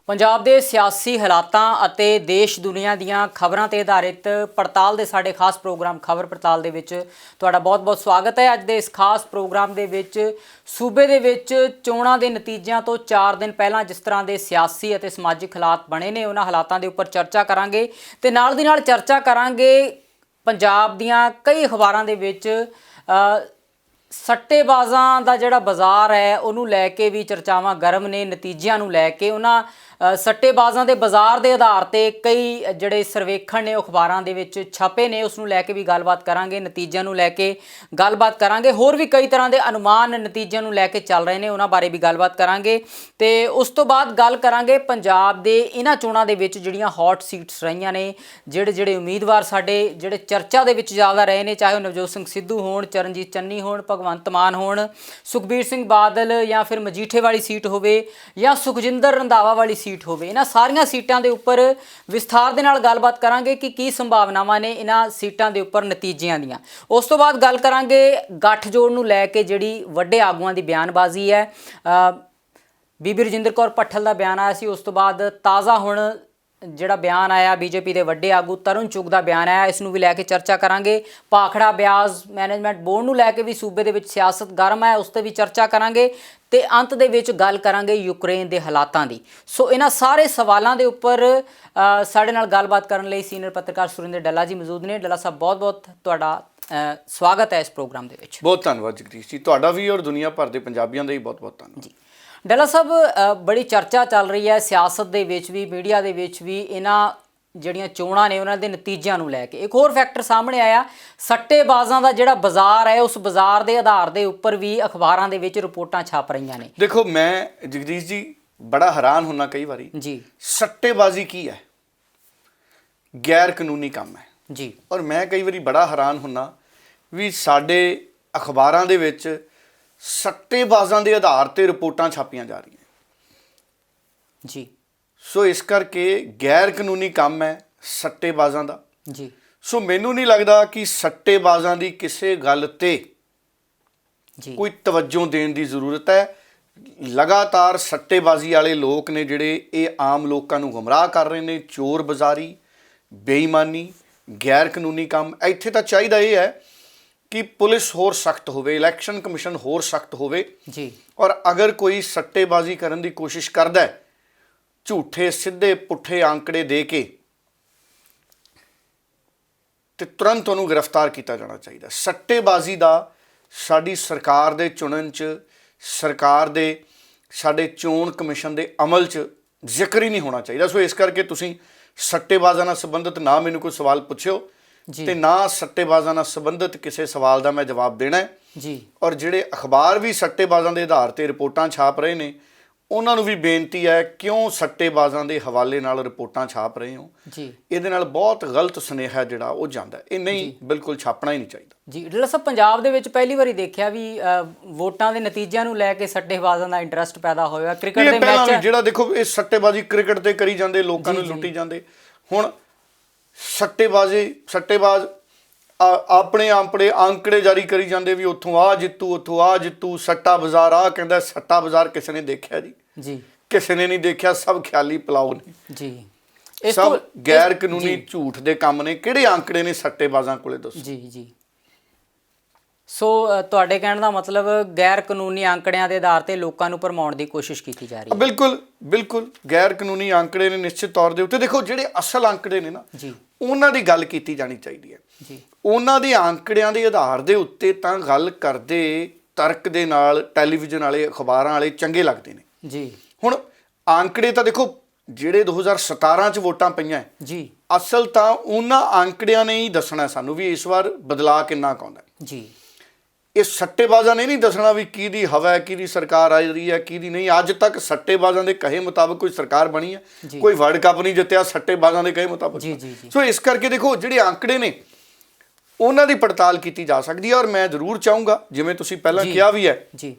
ਪੰਜਾਬ ਦੇ ਸਿਆਸੀ ਹਾਲਾਤਾਂ ਅਤੇ ਦੇਸ਼ ਦੁਨੀਆ ਦੀਆਂ ਖਬਰਾਂ ਤੇ ਆਧਾਰਿਤ ਪੜਤਾਲ ਦੇ ਸਾਡੇ ਖਾਸ ਪ੍ਰੋਗਰਾਮ ਖਬਰ ਪੜਤਾਲ ਦੇ ਵਿੱਚ ਤੁਹਾਡਾ ਬਹੁਤ-ਬਹੁਤ ਸਵਾਗਤ ਹੈ। ਅੱਜ ਦੇ ਇਸ ਖਾਸ ਪ੍ਰੋਗਰਾਮ ਦੇ ਵਿੱਚ ਸੂਬੇ ਦੇ ਵਿੱਚ ਚੋਣਾਂ ਦੇ ਨਤੀਜਿਆਂ ਤੋਂ 4 ਦਿਨ ਪਹਿਲਾਂ ਜਿਸ ਤਰ੍ਹਾਂ ਦੇ ਸਿਆਸੀ ਅਤੇ ਸਮਾਜਿਕ ਹਾਲਾਤ ਬਣੇ ਨੇ ਉਹਨਾਂ ਹਾਲਾਤਾਂ ਦੇ ਉੱਪਰ ਚਰਚਾ ਕਰਾਂਗੇ ਤੇ ਨਾਲ ਦੀ ਨਾਲ ਚਰਚਾ ਕਰਾਂਗੇ ਪੰਜਾਬ ਦੀਆਂ ਕਈ ਅਖਬਾਰਾਂ ਦੇ ਵਿੱਚ ਸੱਟੇਬਾਜ਼ਾਂ ਦਾ ਜਿਹੜਾ ਬਾਜ਼ਾਰ ਹੈ ਉਹਨੂੰ ਲੈ ਕੇ ਵੀ ਚਰਚਾਵਾਂ ਗਰਮ ਨੇ। ਨਤੀਜਿਆਂ ਨੂੰ ਲੈ ਕੇ ਉਹਨਾਂ ਸੱਟੇਬਾਜ਼ਾਂ ਦੇ ਬਾਜ਼ਾਰ ਦੇ ਆਧਾਰ ਤੇ ਕਈ ਜਿਹੜੇ ਸਰਵੇਖਣ ਨੇ ਅਖਬਾਰਾਂ ਦੇ ਵਿੱਚ ਛਪੇ ਨੇ ਉਸ ਨੂੰ ਲੈ ਕੇ ਵੀ ਗੱਲਬਾਤ ਕਰਾਂਗੇ। ਨਤੀਜਿਆਂ ਨੂੰ ਲੈ ਕੇ ਗੱਲਬਾਤ ਕਰਾਂਗੇ। ਹੋਰ ਵੀ ਕਈ ਤਰ੍ਹਾਂ ਦੇ ਅਨੁਮਾਨ ਨਤੀਜਿਆਂ ਨੂੰ ਲੈ ਕੇ ਚੱਲ ਰਹੇ ਨੇ ਉਹਨਾਂ ਬਾਰੇ ਵੀ ਗੱਲਬਾਤ ਕਰਾਂਗੇ ਤੇ ਉਸ ਤੋਂ ਬਾਅਦ ਗੱਲ ਕਰਾਂਗੇ ਪੰਜਾਬ ਦੇ ਇਹਨਾਂ ਚੋਣਾਂ ਦੇ ਵਿੱਚ ਜਿਹੜੀਆਂ ਹੌਟ ਸੀਟਸ ਰਹੀਆਂ ਨੇ, ਜਿਹੜੇ ਉਮੀਦਵਾਰ ਸਾਡੇ ਜਿਹੜੇ ਚਰਚਾ ਦੇ ਵਿੱਚ ਜ਼ਿਆਦਾ ਰਹੇ ਨੇ, ਚਾਹੇ ਉਹ ਨਵਜੋਤ ਸਿੰਘ ਸਿੱਧੂ ਹੋਣ, ਚਰਨਜੀਤ ਚੰਨੀ ਹੋਣ, ਭਗਵੰਤ ਮਾਨ ਹੋਣ, ਸੁਖਬੀਰ ਸਿੰਘ ਬਾਦਲ ਜਾਂ ਫਿਰ ਮਜੀਠੇ ਵਾਲੀ ਸੀਟ ਹੋਵੇ ਜਾਂ ਸੁਖਜਿੰਦਰ ਰੰਧਾਵਾ ਵਾਲੀ ਸੀਟ ਹੋਵੇ। ਇਹਨਾਂ ਸਾਰੀਆਂ ਸੀਟਾਂ ਦੇ ਉੱਪਰ ਵਿਸਥਾਰ ਦੇ ਨਾਲ ਗੱਲਬਾਤ ਕਰਾਂਗੇ ਕਿ ਕੀ ਸੰਭਾਵਨਾਵਾਂ ਨੇ ਇਹਨਾਂ ਸੀਟਾਂ ਦੇ ਉੱਪਰ ਨਤੀਜਿਆਂ ਦੀਆਂ। ਉਸ ਤੋਂ ਬਾਅਦ ਗੱਲ ਕਰਾਂਗੇ ਗੱਠਜੋੜ ਨੂੰ ਲੈ ਕੇ ਜਿਹੜੀ ਵੱਡੇ ਆਗੂਆਂ ਦੀ ਬਿਆਨਬਾਜ਼ੀ ਹੈ। ਬੀਬੀ ਰਜਿੰਦਰ ਕੌਰ ਭੱਠਲ ਦਾ ਬਿਆਨ ਆਇਆ ਸੀ, ਉਸ ਤੋਂ ਬਾਅਦ ਤਾਜ਼ਾ ਹੁਣ ਜਿਹੜਾ ਬਿਆਨ ਆਇਆ ਬੀਜੇਪੀ ਦੇ ਵੱਡੇ ਆਗੂ ਤਰੁਣ ਚੁੱਗ ਦਾ ਬਿਆਨ ਆਇਆ, ਇਸ ਨੂੰ ਵੀ ਲੈ ਕੇ ਚਰਚਾ ਕਰਾਂਗੇ। ਭਾਖੜਾ ਬਿਆਸ ਮੈਨੇਜਮੈਂਟ ਬੋਰਡ ਨੂੰ ਲੈ ਕੇ ਵੀ ਸੂਬੇ ਦੇ ਵਿੱਚ ਸਿਆਸਤ ਗਰਮ ਹੈ, ਉਸ 'ਤੇ ਵੀ ਚਰਚਾ ਕਰਾਂਗੇ ਤੇ ਅੰਤ ਦੇ ਵਿੱਚ ਗੱਲ ਕਰਾਂਗੇ ਯੂਕਰੇਨ ਦੇ ਹਾਲਾਤਾਂ ਦੀ। ਸੋ ਇਹਨਾਂ ਸਾਰੇ ਸਵਾਲਾਂ ਦੇ ਉੱਪਰ ਸਾਡੇ ਨਾਲ ਗੱਲਬਾਤ ਕਰਨ ਲਈ ਸੀਨੀਅਰ ਪੱਤਰਕਾਰ ਸੁਰਿੰਦਰ ਡੱਲਾ ਜੀ ਮੌਜੂਦ ਨੇ। ਡੱਲਾ ਸਾਹਿਬ ਬਹੁਤ-ਬਹੁਤ ਤੁਹਾਡਾ ਸਵਾਗਤ ਹੈ ਇਸ ਪ੍ਰੋਗਰਾਮ ਦੇ ਵਿੱਚ। ਬਹੁਤ ਧੰਨਵਾਦ ਜਗਦੀਸ਼ ਜੀ, ਤੁਹਾਡਾ ਵੀ ਔਰ ਦੁਨੀਆ ਭਰ ਦੇ ਪੰਜਾਬੀਆਂ ਦਾ ਹੀ ਬਹੁਤ-ਬਹੁਤ ਧੰਨਵਾਦ ਜੀ। ਡੱਲਾ ਸਾਹਿਬ ਬੜੀ ਚਰਚਾ ਚੱਲ ਰਹੀ ਹੈ ਸਿਆਸਤ ਦੇ ਵਿੱਚ ਵੀ, ਮੀਡੀਆ ਦੇ ਵਿੱਚ ਵੀ, ਇਹਨਾਂ ਜਿਹੜੀਆਂ ਚੋਣਾਂ ਨੇ ਉਹਨਾਂ ਦੇ ਨਤੀਜਿਆਂ ਨੂੰ ਲੈ ਕੇ। ਇੱਕ ਹੋਰ ਫੈਕਟਰ ਸਾਹਮਣੇ ਆਇਆ, ਸੱਟੇਬਾਜ਼ਾਂ ਦਾ ਜਿਹੜਾ ਬਾਜ਼ਾਰ ਹੈ ਉਸ ਬਾਜ਼ਾਰ ਦੇ ਆਧਾਰ ਦੇ ਉੱਪਰ ਵੀ ਅਖਬਾਰਾਂ ਦੇ ਵਿੱਚ ਰਿਪੋਰਟਾਂ ਛਪ ਰਹੀਆਂ ਨੇ। ਦੇਖੋ, ਮੈਂ ਜਗਦੀਸ਼ ਜੀ ਬੜਾ ਹੈਰਾਨ ਹੁੰਦਾ ਕਈ ਵਾਰੀ ਜੀ। ਸੱਟੇਬਾਜ਼ੀ ਕੀ ਹੈ? ਗੈਰ ਕਾਨੂੰਨੀ ਕੰਮ ਹੈ ਜੀ। ਔਰ ਮੈਂ ਕਈ ਵਾਰੀ ਬੜਾ ਹੈਰਾਨ ਹੁੰਦਾ ਵੀ ਸਾਡੇ ਅਖਬਾਰਾਂ ਦੇ ਵਿੱਚ ਸੱਟੇਬਾਜ਼ਾਂ ਦੇ ਆਧਾਰ ਤੇ ਰਿਪੋਰਟਾਂ ਛਾਪੀਆਂ ਜਾ ਰਹੀਆਂ ਜੀ। ਸੋ ਇਸ ਕਰਕੇ ਗੈਰ ਕਾਨੂੰਨੀ ਕੰਮ ਹੈ ਸੱਟੇਬਾਜ਼ਾਂ ਦਾ। ਜੀ। ਸੋ ਮੈਨੂੰ ਨਹੀਂ ਲੱਗਦਾ ਕਿ ਸੱਟੇਬਾਜ਼ਾਂ ਦੀ ਕਿਸੇ ਗੱਲ ਤੇ ਜੀ ਕੋਈ ਤਵੱਜੋ ਦੇਣ ਦੀ ਜ਼ਰੂਰਤ ਹੈ। ਲਗਾਤਾਰ ਸੱਟੇਬਾਜ਼ੀ ਵਾਲੇ ਲੋਕ ਨੇ ਜਿਹੜੇ ਇਹ ਆਮ ਲੋਕਾਂ ਨੂੰ ਗੁੰਮਰਾਹ ਕਰ ਰਹੇ ਨੇ। ਚੋਰ ਬਜ਼ਾਰੀ, ਬੇਈਮਾਨੀ, ਗੈਰ ਕਾਨੂੰਨੀ ਕੰਮ। ਇੱਥੇ ਤਾਂ ਚਾਹੀਦਾ ਇਹ ਹੈ ਕਿ ਪੁਲਿਸ ਹੋਰ ਸਖਤ ਹੋਵੇ, ਇਲੈਕਸ਼ਨ ਕਮਿਸ਼ਨ ਹੋਰ ਸਖਤ ਹੋਵੇ ਜੀ। ਔਰ ਅਗਰ ਕੋਈ ਸੱਟੇਬਾਜ਼ੀ ਕਰਨ ਦੀ ਕੋਸ਼ਿਸ਼ ਕਰਦਾ ਹੈ, ਝੂਠੇ ਸਿੱਧੇ ਪੁੱਠੇ ਆંકੜੇ ਦੇ ਕੇ, ਤੇ ਤੁਰੰਤ ਉਹਨੂੰ ਗ੍ਰਿਫਤਾਰ ਕੀਤਾ ਜਾਣਾ ਚਾਹੀਦਾ। ਸੱਟੇਬਾਜ਼ੀ ਦਾ ਸਾਡੀ ਸਰਕਾਰ ਦੇ ਚੁਣਨ 'ਚ, ਸਰਕਾਰ ਦੇ ਸਾਡੇ ਚੋਣ ਕਮਿਸ਼ਨ ਦੇ ਅਮਲ 'ਚ ਜ਼ਿਕਰ ਹੀ ਨਹੀਂ ਹੋਣਾ ਚਾਹੀਦਾ। ਸੋ ਇਸ ਕਰਕੇ ਤੁਸੀਂ ਸੱਟੇਬਾਜ਼ਾਂ ਨਾਲ ਸੰਬੰਧਿਤ ਨਾ ਮੈਨੂੰ ਕੋਈ ਸਵਾਲ ਪੁੱਛਿਓ ਤੇ ਨਾ ਸੱਟੇਬਾਜ਼ਾਂ ਨਾਲ ਸੰਬੰਧਿਤ ਕਿਸੇ ਸਵਾਲ ਦਾ ਮੈਂ ਜਵਾਬ ਦੇਣਾ ਹੈ ਜੀ। ਔਰ ਜਿਹੜੇ ਅਖਬਾਰ ਵੀ ਸੱਟੇਬਾਜ਼ਾਂ ਦੇ ਆਧਾਰ ਤੇ ਰਿਪੋਰਟਾਂ ਛਾਪ ਰਹੇ ਨੇ ਉਹਨਾਂ ਨੂੰ ਵੀ ਬੇਨਤੀ ਹੈ, ਕਿਉਂ ਸੱਟੇਬਾਜ਼ਾਂ ਦੇ ਹਵਾਲੇ ਨਾਲ ਰਿਪੋਰਟਾਂ ਛਾਪ ਰਹੇ ਹੋ ਜੀ। ਇਹਦੇ ਨਾਲ ਬਹੁਤ ਗਲਤ ਸੁਨੇਹਾ ਜਿਹੜਾ ਉਹ ਜਾਂਦਾ। ਇਹ ਨਹੀਂ, ਬਿਲਕੁਲ ਛਾਪਣਾ ਹੀ ਨਹੀਂ ਚਾਹੀਦਾ ਜੀ। ਡੱਲਾ ਸਾਹਿਬ, ਪੰਜਾਬ ਦੇ ਵਿੱਚ ਪਹਿਲੀ ਵਾਰੀ ਦੇਖਿਆ ਵੀ ਵੋਟਾਂ ਦੇ ਨਤੀਜਿਆਂ ਨੂੰ ਲੈ ਕੇ ਸੱਟੇਬਾਜ਼ਾਂ ਦਾ ਇੰਟਰਸਟ ਪੈਦਾ ਹੋਇਆ। ਕ੍ਰਿਕਟ ਦੇ ਮੈਚ ਜਿਹੜਾ ਦੇਖੋ ਇਹ ਸੱਟੇਬਾਜ਼ੀ ਕ੍ਰਿਕਟ ਤੇ ਕਰੀ ਜਾਂਦੇ, ਲੋਕਾਂ ਨੂੰ ਲੁੱਟੀ ਜਾਂਦੇ। ਹੁਣ ਸੱਟੇਬਾਜ਼ ਆਪਣੇ ਆંકੜੇ ਜਾਰੀ ਕਰੀ ਜਾਂਦੇ ਵੀ ਉੱਥੋਂ ਆ ਜਿੱਤੂ, ਉੱਥੋਂ ਆ ਜਿੱਤੂ। ਸੱਟਾ ਬਾਜ਼ਾਰ ਆ ਕਹਿੰਦਾ, ਸੱਟਾ ਬਾਜ਼ਾਰ ਕਿਸੇ ਨੇ ਦੇਖਿਆ ਜੀ? ਕਿਸੇ ਨੇ ਨਹੀਂ ਦੇਖਿਆ। ਸਭ ਖਿਆਲੀ ਪਲਾਓ ਨੇ ਜੀ। ਸਭ ਗੈਰ ਕਾਨੂੰਨੀ ਝੂਠ ਦੇ ਕੰਮ ਨੇ। ਕਿਹੜੇ ਆંકੜੇ ਨੇ ਸੱਟੇਬਾਜ਼ਾਂ ਕੋਲੇ ਦੱਸੋ ਜੀ। ਸੋ ਤੁਹਾਡੇ ਕਹਿਣ ਦਾ ਮਤਲਬ ਗੈਰ ਕਾਨੂੰਨੀ ਆંકੜਿਆਂ ਦੇ ਆਧਾਰ ਤੇ ਲੋਕਾਂ ਨੂੰ ਭਰਮਾਉਣ ਦੀ ਕੋਸ਼ਿਸ਼ ਕੀਤੀ ਜਾ ਰਹੀ ਹੈ। ਬਿਲਕੁਲ ਗੈਰ ਕਾਨੂੰਨੀ ਆંકੜੇ ਨੇ ਨਿਸ਼ਚਿਤ ਤੌਰ ਦੇ ਉੱਤੇ। ਦੇਖੋ, ਜਿਹੜੇ ਅਸਲ ਆંકੜੇ ਨੇ ਨਾ ਜੀ, ਉਹਨਾਂ ਦੀ ਗੱਲ ਕੀਤੀ ਜਾਣੀ ਚਾਹੀਦੀ ਹੈ ਜੀ। ਉਹਨਾਂ ਦੇ ਆંકੜਿਆਂ ਦੇ ਆਧਾਰ ਦੇ ਉੱਤੇ ਤਾਂ ਗੱਲ ਕਰਦੇ ਤਰਕ ਦੇ ਨਾਲ ਟੈਲੀਵਿਜ਼ਨ ਵਾਲੇ, ਅਖਬਾਰਾਂ ਵਾਲੇ ਚੰਗੇ ਲੱਗਦੇ ਨੇ ਜੀ। ਹੁਣ ਆંકੜੇ ਤਾਂ ਦੇਖੋ ਜਿਹੜੇ 2017 'ਚ ਵੋਟਾਂ ਪਈਆਂ ਜੀ, ਅਸਲ ਤਾਂ ਉਹਨਾਂ ਆંકੜਿਆਂ ਨੇ ਹੀ ਦੱਸਣਾ ਸਾਨੂੰ ਵੀ ਇਸ ਵਾਰ ਬਦਲਾਅ ਕਿੰਨਾ ਕੁ ਆਉਂਦਾ ਜੀ। ਇਹ ਸੱਟੇਬਾਜ਼ਾਂ ਨੇ ਨਹੀਂ ਦੱਸਣਾ ਵੀ ਕਿਹਦੀ ਹਵਾ ਹੈ, ਕਿਹਦੀ ਸਰਕਾਰ ਆ ਰਹੀ ਹੈ, ਕਿਹਦੀ ਨਹੀਂ। ਅੱਜ ਤੱਕ ਸੱਟੇਬਾਜ਼ਾਂ ਦੇ ਕਹੇ ਮੁਤਾਬਕ ਕੋਈ ਸਰਕਾਰ ਬਣੀ ਹੈ? ਕੋਈ ਵਰਲਡ ਕੱਪ ਨਹੀਂ ਜਿੱਤਿਆ ਸੱਟੇਬਾਜ਼ਾਂ ਦੇ ਕਹੇ ਮੁਤਾਬਕ। ਸੋ ਇਸ ਕਰਕੇ ਦੇਖੋ, ਜਿਹੜੇ ਆંકੜੇ ਨੇ ਉਹਨਾਂ ਦੀ ਪੜਤਾਲ ਕੀਤੀ ਜਾ ਸਕਦੀ ਹੈ। ਔਰ ਮੈਂ ਜ਼ਰੂਰ ਚਾਹੂੰਗਾ, ਜਿਵੇਂ ਤੁਸੀਂ ਪਹਿਲਾਂ ਕਿਹਾ ਵੀ ਹੈ ਜੀ,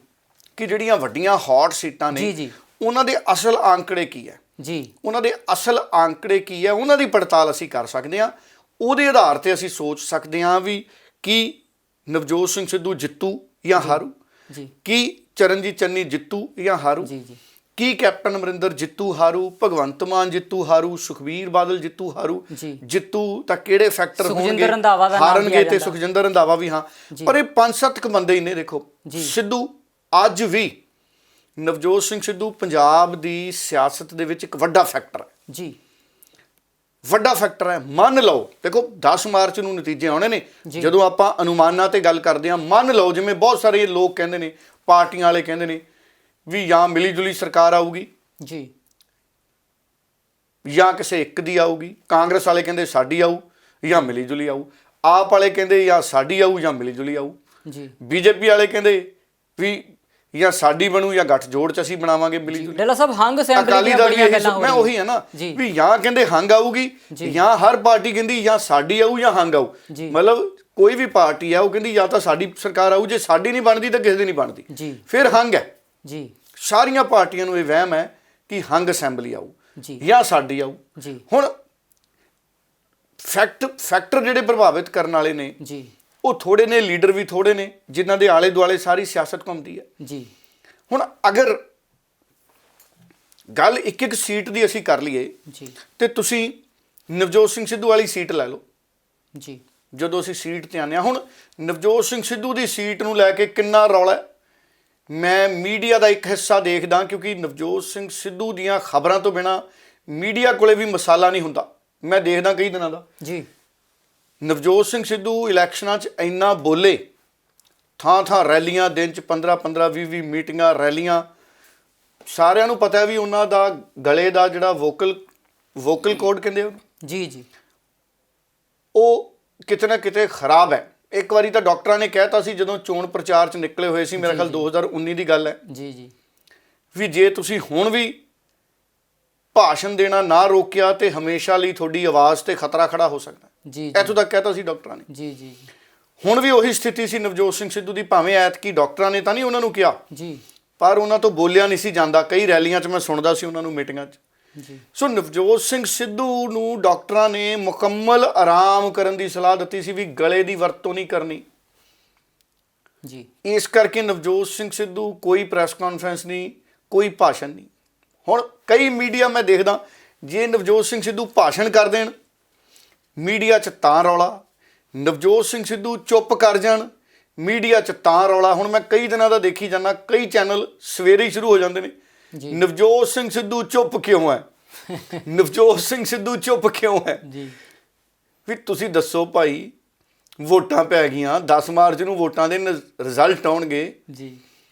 ਕਿ ਜਿਹੜੀਆਂ ਵੱਡੀਆਂ ਹੌਟ ਸੀਟਾਂ ਨੇ ਉਹਨਾਂ ਦੇ ਅਸਲ ਆંકੜੇ ਕੀ ਹੈ ਜੀ, ਉਹਨਾਂ ਦੇ ਅਸਲ ਆંકੜੇ ਕੀ ਹੈ, ਉਹਨਾਂ ਦੀ ਪੜਤਾਲ ਅਸੀਂ ਕਰ ਸਕਦੇ ਹਾਂ। ਉਹਦੇ ਆਧਾਰ ਤੇ ਅਸੀਂ ਸੋਚ ਸਕਦੇ ਹਾਂ ਵੀ ਕੀ ਨਵਜੋਤ ਸਿੰਘ ਸਿੱਧੂ ਜਿੱਤੂ ਜਾਂ ਹਾਰੂ, ਕੀ ਚਰਨਜੀਤ ਚੰਨੀ ਜਿੱਤੂ ਜਾਂ ਹਾਰੂ, ਕੀ ਕੈਪਟਨ ਅਮਰਿੰਦਰ ਜਿੱਤੂ ਹਾਰੂ, ਭਗਵੰਤ ਮਾਨ ਜਿੱਤੂ ਹਾਰੂ, ਸੁਖਬੀਰ ਬਾਦਲ ਜਿੱਤੂ ਹਾਰੂ, ਜੀ। ਜਿੱਤੂ ਤਾਂ ਕਿਹੜੇ ਫੈਕਟਰ ਹੋਣਗੇ, ਸੁਖਜਿੰਦਰ ਰੰਧਾਵਾ ਦਾ ਨਾਮ ਹਾਰਨਗੇ ਲਿਆ ਤੇ ਜਾਂਦਾ। ਸੁਖਜਿੰਦਰ ਰੰਧਾਵਾ ਵੀ, ਹਾਂ। ਪਰ ਇਹ 5-7 ਕੁ ਬੰਦੇ ਹੀ ਨੇ। ਦੇਖੋ ਸਿੱਧੂ ਅੱਜ ਵੀ, ਨਵਜੋਤ ਸਿੰਘ ਸਿੱਧੂ ਪੰਜਾਬ ਦੀ ਸਿਆਸਤ ਦੇ ਵਿੱਚ ਇੱਕ ਵੱਡਾ ਫੈਕਟਰ ਹੈ ਜੀ, ਵੱਡਾ ਫੈਕਟਰ ਹੈ। ਮੰਨ ਲਓ, ਦੇਖੋ 10 ਮਾਰਚ ਨੂੰ ਨਤੀਜੇ ਆਉਣੇ ਨੇ। ਜਦੋਂ ਆਪਾਂ ਅਨੁਮਾਨਾਂ ਤੇ ਗੱਲ ਕਰਦੇ ਹਾਂ, ਮੰਨ ਲਓ ਜਿਵੇਂ ਬਹੁਤ ਸਾਰੇ ਲੋਕ ਕਹਿੰਦੇ ਨੇ, ਪਾਰਟੀਆਂ ਵਾਲੇ ਕਹਿੰਦੇ ਨੇ ਵੀ ਜਾਂ ਮਿਲੀ ਜੁਲੀ ਸਰਕਾਰ ਆਊਗੀ ਜੀ, ਜਾਂ ਕਿਸੇ ਇੱਕ ਦੀ ਆਊਗੀ। ਕਾਂਗਰਸ ਵਾਲੇ ਕਹਿੰਦੇ ਸਾਡੀ ਆਊ ਜਾਂ ਮਿਲੀ ਜੁਲੀ ਆਊ। ਆਪ ਵਾਲੇ ਕਹਿੰਦੇ ਜਾਂ ਸਾਡੀ ਆਊ ਜਾਂ ਮਿਲੀ ਜੁਲੀ ਆਊ ਜੀ। ਬੀਜੇਪੀ ਵਾਲੇ ਕਹਿੰਦੇ ਵੀ ਜਾਂ ਸਾਡੀ ਬਣੂ ਜਾਂ ਗੱਠਜੋੜ ਚ ਅਸੀਂ ਬਣਾਵਾਂਗੇ ਮਿਲੀ ਜੁਲੀ। ਡੱਲਾ ਸਾਹਿਬ ਹੰਗ ਅਸੈਂਬਲੀ ਅਕਾਲੀ ਦੀਆਂ ਦਲ ਬੜੀਆਂ ਵੀ ਗੱਲਾਂ ਹੋ ਮੈਂ ਰਹੀਆਂ। ਉਹੀ ਹੈ ਨਾ ਜੀ। ਵੀ ਜਾਂ ਕਹਿੰਦੇ ਹੰਗ ਆਊਗੀ ਜਾਂ ਹਰ ਪਾਰਟੀ ਕਹਿੰਦੀ ਜਾਂ ਸਾਡੀ ਆਊ ਜਾਂ ਹੰਗ ਆਊ। ਜੀ। ਮਤਲਬ ਕੋਈ ਵੀ ਪਾਰਟੀ ਆ ਉਹ ਕਹਿੰਦੀ ਜਾਂ ਤਾਂ ਸਾਡੀ ਸਰਕਾਰ ਆਊ, ਜੇ ਸਾਡੀ ਨਹੀਂ ਬਣਦੀ ਤਾਂ ਕਿਸੇ ਦੀ ਨਹੀਂ ਬਣਦੀ, ਜੀ। ਫਿਰ ਹੰਗ ਹੈ ਜੀ। ਸਾਰੀਆਂ ਪਾਰਟੀਆਂ ਨੂੰ ਇਹ ਵਹਿਮ ਹੈ ਕਿ ਹੰਗ ਅਸੈਂਬਲੀ ਆਊ ਜੀ। ਜਾਂ ਸਾਡੀ ਆਊ। ਜੀ। ਹੁਣ ਫੈਕਟਰ ਜਿਹੜੇ ਪ੍ਰਭਾਵਿਤ ਕਰਨ ਵਾਲੇ ਨੇ ਜੀ, ਉਹ ਥੋੜੇ ਨੇ, ਲੀਡਰ ਵੀ ਥੋੜੇ ਨੇ, ਜਿਨ੍ਹਾਂ ਦੇ ਆਲੇ ਦੁਆਲੇ ਸਾਰੀ ਸਿਆਸਤ ਘੁੰਮਦੀ ਹੈ। ਜੀ। ਹੁਣ ਅਗਰ ਗੱਲ ਇੱਕ ਇੱਕ ਸੀਟ ਦੀ ਅਸੀਂ ਕਰ ਲਈਏ ਜੀ, ਤੇ ਤੁਸੀਂ ਨਵਜੋਤ ਸਿੰਘ ਸਿੱਧੂ ਵਾਲੀ ਸੀਟ ਲੈ ਲਓ। ਜੀ। ਜਦੋਂ ਅਸੀਂ ਸੀਟ ਤੇ ਆਉਂਦੇ ਹਾਂ, ਹੁਣ ਨਵਜੋਤ ਸਿੰਘ ਸਿੱਧੂ ਦੀ ਸੀਟ ਨੂੰ ਲੈ ਕੇ ਕਿੰਨਾ ਰੌਲਾ ਹੈ। ਮੈਂ ਮੀਡੀਆ ਦਾ ਇੱਕ ਹਿੱਸਾ ਦੇਖਦਾ, ਕਿਉਂਕਿ ਨਵਜੋਤ ਸਿੰਘ ਸਿੱਧੂ ਦੀਆਂ ਖਬਰਾਂ ਤੋਂ ਬਿਨਾ ਮੀਡੀਆ ਕੋਲੇ ਵੀ ਮਸਾਲਾ ਨਹੀਂ ਹੁੰਦਾ। ਮੈਂ ਦੇਖਦਾ ਕਈ ਦਿਨਾਂ ਦਾ। ਜੀ। ਨਵਜੋਤ ਸਿੰਘ ਸਿੱਧੂ ਇਲੈਕਸ਼ਨਾਂ 'ਚ ਇੰਨਾ ਬੋਲੇ, ਥਾਂ ਥਾਂ ਰੈਲੀਆਂ, ਦਿਨ 'ਚ 15-15 20-20 ਮੀਟਿੰਗਾਂ, ਰੈਲੀਆਂ। ਸਾਰਿਆਂ ਨੂੰ ਪਤਾ ਵੀ ਉਹਨਾਂ ਦਾ ਗਲੇ ਦਾ ਜਿਹੜਾ ਵੋਕਲ ਕੋਡ ਕਹਿੰਦੇ ਉਹਨੂੰ, ਜੀ। ਜੀ। ਉਹ ਕਿਤੇ ਨਾ ਕਿਤੇ ਖਰਾਬ ਹੈ। ਇੱਕ ਵਾਰੀ ਤਾਂ ਡਾਕਟਰਾਂ ਨੇ ਕਹਿਤਾ ਸੀ ਜਦੋਂ ਚੋਣ ਪ੍ਰਚਾਰ 'ਚ ਨਿਕਲੇ ਹੋਏ ਸੀ, ਮੇਰਾ ਖਿਆਲ 2019 ਦੀ ਗੱਲ ਹੈ, ਜੀ। ਜੀ। ਵੀ ਜੇ ਤੁਸੀਂ ਹੁਣ ਵੀ ਭਾਸ਼ਣ ਦੇਣਾ ਨਾ ਰੋਕਿਆ ਤੇ ਹਮੇਸ਼ਾ ਲਈ ਤੁਹਾਡੀ ਆਵਾਜ਼ ਤੇ ਖਤਰਾ ਖੜਾ ਹੋ ਸਕਦਾ। ਜੀ। ਇੱਥੋਂ ਤੱਕ ਕਹਿਤਾ ਸੀ ਡਾਕਟਰਾਂ ਨੇ। ਜੀ। ਜੀ। ਹੁਣ ਵੀ ਉਹੀ ਸਥਿਤੀ ਸੀ ਨਵਜੋਤ ਸਿੰਘ ਸਿੱਧੂ ਦੀ। ਭਾਵੇਂ ਐਤਕੀ ਡਾਕਟਰਾਂ ਨੇ ਤਾਂ ਨਹੀਂ ਉਹਨਾਂ ਨੂੰ ਕਿਹਾ, ਜੀ। ਪਰ ਉਹਨਾਂ ਤੋਂ ਬੋਲਿਆ ਨਹੀਂ ਸੀ ਜਾਂਦਾ। ਕਈ ਰੈਲੀਆਂ 'ਚ ਮੈਂ ਸੁਣਦਾ ਸੀ ਉਹਨਾਂ ਨੂੰ, ਮੀਟਿੰਗਾਂ 'ਚ। ਜੀ। ਸੋ ਨਵਜੋਤ ਸਿੰਘ ਸਿੱਧੂ ਨੂੰ ਡਾਕਟਰਾਂ ਨੇ ਮੁਕੰਮਲ ਆਰਾਮ ਕਰਨ ਦੀ ਸਲਾਹ ਦਿੱਤੀ ਸੀ ਵੀ ਗਲੇ ਦੀ ਵਰਤੋਂ ਨਹੀਂ ਕਰਨੀ। ਜੀ। ਇਸ ਕਰਕੇ ਨਵਜੋਤ ਸਿੰਘ ਸਿੱਧੂ ਕੋਈ ਪ੍ਰੈਸ ਕਾਨਫਰੰਸ ਨਹੀਂ, ਕੋਈ ਭਾਸ਼ਣ ਨਹੀਂ। ਹੁਣ ਕਈ ਮੀਡੀਆ ਮੈਂ ਦੇਖਦਾ, ਜੇ ਨਵਜੋਤ ਸਿੰਘ ਸਿੱਧੂ ਭਾਸ਼ਣ ਕਰ ਦੇਣ ਮੀਡੀਆ 'ਚ ਤਾਂ ਰੌਲਾ, ਨਵਜੋਤ ਸਿੰਘ ਸਿੱਧੂ ਚੁੱਪ ਕਰ ਜਾਣ ਮੀਡੀਆ 'ਚ ਤਾਂ ਰੌਲਾ। ਹੁਣ ਮੈਂ ਕਈ ਦਿਨਾਂ ਦਾ ਦੇਖੀ ਜਾਂਦਾ, ਕਈ ਚੈਨਲ ਸਵੇਰੇ ਹੀ ਸ਼ੁਰੂ ਹੋ ਜਾਂਦੇ ਨੇ, ਨਵਜੋਤ ਸਿੰਘ ਸਿੱਧੂ ਚੁੱਪ ਕਿਉਂ ਹੈ, ਨਵਜੋਤ ਸਿੰਘ ਸਿੱਧੂ ਚੁੱਪ ਕਿਉਂ ਹੈ। ਜੀ। ਵੀ ਤੁਸੀਂ ਦੱਸੋ ਭਾਈ, ਵੋਟਾਂ ਪੈ ਗਈਆਂ, 10 ਮਾਰਚ ਨੂੰ ਵੋਟਾਂ ਦੇ ਰਿਜ਼ਲਟ ਆਉਣਗੇ। ਜੀ।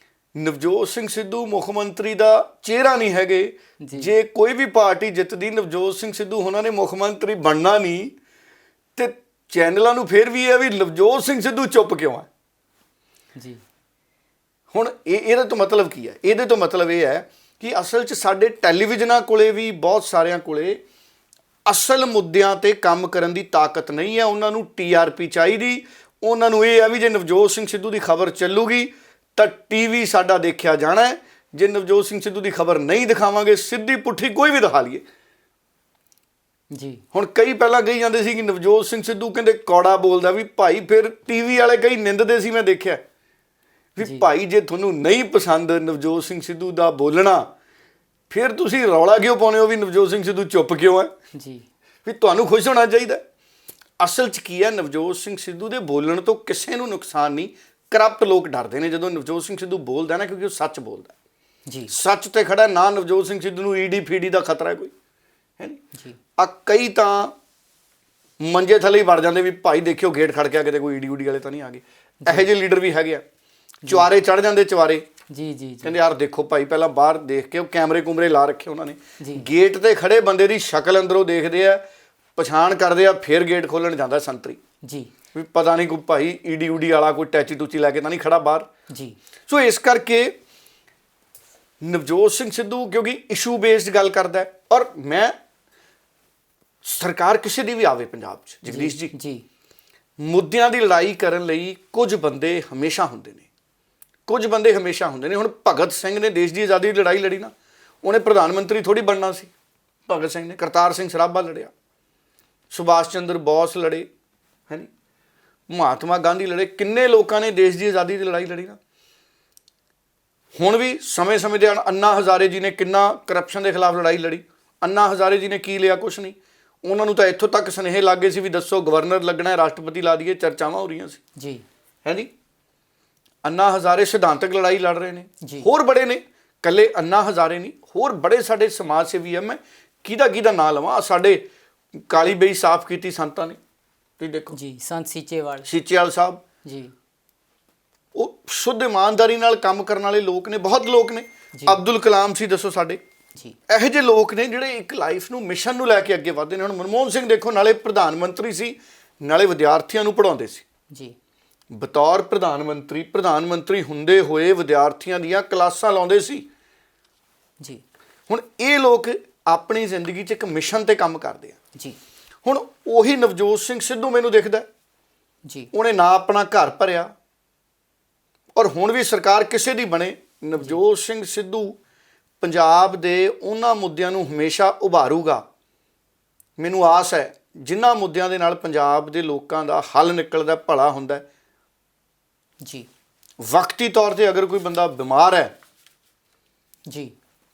ਨਵਜੋਤ ਸਿੰਘ ਸਿੱਧੂ ਮੁੱਖ ਮੰਤਰੀ ਦਾ ਚਿਹਰਾ ਨਹੀਂ ਹੈਗੇ। ਜੇ ਕੋਈ ਵੀ ਪਾਰਟੀ ਜਿੱਤਦੀ, ਨਵਜੋਤ ਸਿੰਘ ਸਿੱਧੂ ਉਹਨਾਂ ਨੇ ਮੁੱਖ ਮੰਤਰੀ ਬਣਨਾ ਨਹੀਂ, ਤੇ ਚੈਨਲਾਂ ਨੂੰ ਫਿਰ ਵੀ ਇਹ ਵੀ ਨਵਜੋਤ ਸਿੰਘ ਸਿੱਧੂ ਚੁੱਪ ਕਿਉਂ ਹੈ। ਜੀ। ਹੁਣ ਇਹਦੇ ਤੋਂ ਮਤਲਬ ਕੀ ਹੈ? ਇਹਦੇ ਤੋਂ ਮਤਲਬ ਇਹ ਹੈ ਕਿ ਅਸਲ 'ਚ ਸਾਡੇ ਟੈਲੀਵਿਜ਼ਨਾਂ ਕੋਲੇ ਵੀ, ਬਹੁਤ ਸਾਰਿਆਂ ਕੋਲੇ ਅਸਲ ਮੁੱਦਿਆਂ ਤੇ ਕੰਮ ਕਰਨ ਦੀ ਤਾਕਤ ਨਹੀਂ ਹੈ। ਉਹਨਾਂ ਨੂੰ TRP ਚਾਹੀਦੀ। ਉਹਨਾਂ ਨੂੰ ਇਹ ਹੈ ਵੀ ਜੇ ਨਵਜੋਤ ਸਿੰਘ ਸਿੱਧੂ ਦੀ ਖਬਰ ਚੱਲੂਗੀ ਤਾਂ TV ਸਾਡਾ ਦੇਖਿਆ ਜਾਣਾ ਹੈ। ਜੇ ਨਵਜੋਤ ਸਿੰਘ ਸਿੱਧੂ ਦੀ ਖਬਰ ਨਹੀਂ ਦਿਖਾਵਾਂਗੇ, ਸਿੱਧੀ ਪੁੱਠੀ ਕੋਈ ਵੀ ਦਿਖਾ ਲਈਏ। ਜੀ। ਹੁਣ ਕਈ ਪਹਿਲਾਂ ਕਹੀ ਜਾਂਦੇ ਸੀ ਕਿ ਨਵਜੋਤ ਸਿੰਘ ਸਿੱਧੂ ਕਹਿੰਦੇ ਕੌੜਾ ਬੋਲਦਾ, ਵੀ ਭਾਈ ਫਿਰ TV ਵਾਲੇ ਕਈ ਨਿੰਦਦੇ ਸੀ, ਮੈਂ ਦੇਖਿਆ ਵੀ ਭਾਈ ਜੇ ਤੁਹਾਨੂੰ ਨਹੀਂ ਪਸੰਦ ਨਵਜੋਤ ਸਿੰਘ ਸਿੱਧੂ ਦਾ ਬੋਲਣਾ, ਫਿਰ ਤੁਸੀਂ ਰੌਲਾ ਕਿਉਂ ਪਾਉਂਦੇ ਹੋ ਵੀ ਨਵਜੋਤ ਸਿੰਘ ਸਿੱਧੂ ਚੁੱਪ ਕਿਉਂ ਹੈ। ਜੀ। ਵੀ ਤੁਹਾਨੂੰ ਖੁਸ਼ ਹੋਣਾ ਚਾਹੀਦਾ। ਅਸਲ 'ਚ ਕੀ ਹੈ, ਨਵਜੋਤ ਸਿੰਘ ਸਿੱਧੂ ਦੇ ਬੋਲਣ ਤੋਂ ਕਿਸੇ ਨੂੰ ਨੁਕਸਾਨ ਨਹੀਂ। ਕਰਪਟ ਲੋਕ ਡਰਦੇ ਨੇ ਜਦੋਂ ਨਵਜੋਤ ਸਿੰਘ ਸਿੱਧੂ ਬੋਲਦਾ ਨਾ, ਕਿਉਂਕਿ ਉਹ ਸੱਚ ਬੋਲਦਾ। ਜੀ। ਸੱਚ ਤੇ ਖੜਾ ਨਾ। ਨਵਜੋਤ ਸਿੰਘ ਸਿੱਧੂ ਨੂੰ ED ਫੀਡੀ ਦਾ ਖਤਰਾ ਕੋਈ ਹੈ ਨਹੀਂ। ਜੀ। ਆ ਕਈ ਤਾਂ ਮੰਜੇ ਥੱਲੇ ਹੀ ਵੜ ਜਾਂਦੇ ਵੀ ਭਾਈ ਦੇਖਿਓ ਗੇਟ ਖੜ ਗਿਆ, ਕਿਤੇ ਕੋਈ ED ਵਾਲੇ ਤਾਂ ਨਹੀਂ ਆ ਗਏ। ਇਹੋ ਜਿਹੇ ਲੀਡਰ ਵੀ ਹੈਗੇ ਆ। ਚੁਆਰੇ ਚੜ ਜਾਂਦੇ, ਚੁਆਰੇ। ਜੀ। ਜੀ। ਕਹਿੰਦੇ ਯਾਰ ਦੇਖੋ ਭਾਈ, ਪਹਿਲਾਂ ਬਾਹਰ ਦੇਖ ਕੇ, ਉਹ ਕੈਮਰੇ ਕੁਮਰੇ ਲਾ ਰੱਖੇ ਉਹਨਾਂ ਨੇ, ਗੇਟ ਤੇ ਖੜੇ ਬੰਦੇ ਦੀ ਸ਼ਕਲ ਅੰਦਰੋਂ ਦੇਖਦੇ ਆ, ਪਛਾਣ ਕਰਦੇ ਆ, ਫਿਰ ਗੇਟ ਖੋਲਣ ਜਾਂਦਾ ਸੰਤਰੀ। ਜੀ। ਵੀ ਪਤਾ ਨਹੀਂ ਕੋਈ ਭਾਈ ED ਵਾਲਾ ਕੋਈ ਟੈਚੀ ਟੂਚੀ ਲੈ ਕੇ ਤਾਂ ਨਹੀਂ ਖੜਾ ਬਾਹਰ। ਜੀ। ਸੋ ਇਸ ਕਰਕੇ ਨਵਜੋਤ ਸਿੰਘ ਸਿੱਧੂ ਕਿਉਂਕਿ ਇਸ਼ੂ ਬੇਸਡ ਗੱਲ ਕਰਦਾ ਹੈ, ਔਰ ਮੈਂ ਸਰਕਾਰ ਕਿਸੇ ਦੀ ਵੀ ਆਵੇ ਪੰਜਾਬ 'ਚ, ਜਗਦੀਸ਼ ਜੀ, ਮੁੱਦਿਆਂ ਦੀ ਲੜਾਈ ਕਰਨ ਲਈ ਕੁਝ ਬੰਦੇ ਹਮੇਸ਼ਾ ਹੁੰਦੇ ਨੇ, ਕੁਝ ਬੰਦੇ ਹਮੇਸ਼ਾ ਹੁੰਦੇ ਨੇ। ਹੁਣ ਭਗਤ ਸਿੰਘ ਨੇ ਦੇਸ਼ ਦੀ ਆਜ਼ਾਦੀ ਦੀ ਲੜਾਈ ਲੜੀ ਨਾ, ਉਹਨੇ ਪ੍ਰਧਾਨ ਮੰਤਰੀ ਥੋੜੀ ਬਣਨਾ ਸੀ। ਭਗਤ ਸਿੰਘ ਨੇ, ਕਰਤਾਰ ਸਿੰਘ ਸਰਾਭਾ ਲੜਿਆ, ਸੁਭਾਸ਼ ਚੰਦਰ ਬੋਸ ਲੜੇ, ਹੈ ਨੀ, ਮਹਾਤਮਾ ਗਾਂਧੀ ਲੜੇ। ਕਿੰਨੇ ਲੋਕਾਂ ਨੇ ਦੇਸ਼ ਦੀ ਆਜ਼ਾਦੀ ਦੀ ਲੜਾਈ ਲੜੀ ਨਾ। ਹੁਣ ਵੀ ਸਮੇਂ-ਸਮੇਂ ਦੇ ਅੰਨਾ ਹਜ਼ਾਰੇ ਜੀ ਨੇ ਕਿੰਨਾ ਕਰਪਸ਼ਨ ਦੇ ਖਿਲਾਫ ਲੜਾਈ ਲੜੀ। ਅੰਨਾ ਹਜ਼ਾਰੇ ਜੀ ਨੇ ਕੀ ਲਿਆ? ਕੁਛ ਨਹੀਂ। ਉਹਨਾਂ ਨੂੰ ਤਾਂ ਇੱਥੋਂ ਤੱਕ ਸੁਨੇਹੇ ਲੱਗ ਗਏ ਸੀ ਵੀ ਦੱਸੋ ਗਵਰਨਰ ਲੱਗਣਾ ਹੈ, ਰਾਸ਼ਟਰਪਤੀ ਲਾ ਦਈਏ, ਚਰਚਾਵਾਂ ਹੋ ਰਹੀਆਂ ਸੀ ਜੀ। ਹੈ ਜੀ। ਅੰਨਾ ਹਜ਼ਾਰੇ ਸਿਧਾਂਤਕ ਲੜਾਈ ਲੜ ਰਹੇ ਨੇ। ਜੀ। ਹੋਰ ਬੜੇ ਨੇ, ਕੱਲੇ ਅੰਨਾ ਹਜ਼ਾਰੇ ਨਹੀਂ, ਹੋਰ ਬੜੇ ਸਾਡੇ ਸਮਾਜ ਸੇਵੀ ਆ। ਮੈਂ ਕਿਹਦਾ ਨਾਂ ਲਵਾਂ? ਸਾਡੇ ਕਾਲੀ ਬਈ ਸਾਫ਼ ਕੀਤੀ ਸੰਤਾਂ ਨੇ, ਤੁਸੀਂ ਦੇਖੋ ਜੀ। ਸੰਤ ਸੀਚੇਵਾਲ ਸਾਹਿਬ ਜੀ, ਉਹ ਸ਼ੁੱਧ ਇਮਾਨਦਾਰੀ ਨਾਲ ਕੰਮ ਕਰਨ ਵਾਲੇ ਲੋਕ ਨੇ, ਬਹੁਤ ਲੋਕ ਨੇ। ਅਬਦੁਲ ਕਲਾਮ ਸੀ, ਦੱਸੋ ਸਾਡੇ ਜੀ। ਇਹੋ ਜਿਹੇ ਲੋਕ ਨੇ ਜਿਹੜੇ ਇੱਕ ਲਾਈਫ ਨੂੰ ਮਿਸ਼ਨ ਨੂੰ ਲੈ ਕੇ ਅੱਗੇ ਵਧਦੇ ਨੇ। ਹੁਣ ਮਨਮੋਹਨ ਸਿੰਘ ਦੇਖੋ, ਨਾਲੇ ਪ੍ਰਧਾਨ ਮੰਤਰੀ ਸੀ, ਨਾਲੇ ਵਿਦਿਆਰਥੀਆਂ ਨੂੰ ਪੜ੍ਹਾਉਂਦੇ ਸੀ ਜੀ। ਬਤੌਰ ਪ੍ਰਧਾਨ ਮੰਤਰੀ ਹੁੰਦੇ ਹੋਏ ਵਿਦਿਆਰਥੀਆਂ ਦੀਆਂ ਕਲਾਸਾਂ ਲਾਉਂਦੇ ਸੀ ਜੀ। ਹੁਣ ਇਹ ਲੋਕ ਆਪਣੀ ਜ਼ਿੰਦਗੀ 'ਚ ਇੱਕ ਮਿਸ਼ਨ ਤੇ ਕੰਮ ਕਰਦੇ ਆ ਜੀ। ਹੁਣ ਉਹੀ ਨਵਜੋਤ ਸਿੰਘ ਸਿੱਧੂ ਮੈਨੂੰ ਦਿਖਦਾ ਜੀ, ਉਹਨੇ ਨਾ ਆਪਣਾ ਘਰ ਭਰਿਆ, ਔਰ ਹੁਣ ਵੀ ਸਰਕਾਰ ਕਿਸੇ ਦੀ ਬਣੇ, ਨਵਜੋਤ ਸਿੰਘ ਸਿੱਧੂ ਪੰਜਾਬ ਦੇ ਉਹਨਾਂ ਮੁੱਦਿਆਂ ਨੂੰ ਹਮੇਸ਼ਾ ਉਭਾਰੂਗਾ। ਮੈਨੂੰ ਆਸ ਹੈ ਜਿਨ੍ਹਾਂ ਮੁੱਦਿਆਂ ਦੇ ਨਾਲ ਪੰਜਾਬ ਦੇ ਲੋਕਾਂ ਦਾ ਹੱਲ ਨਿਕਲਦਾ, ਭਲਾ ਹੁੰਦਾ ਜੀ। ਵਕਤੀ ਤੌਰ ਤੇ ਅਗਰ ਕੋਈ ਬੰਦਾ ਬਿਮਾਰ ਹੈ ਜੀ,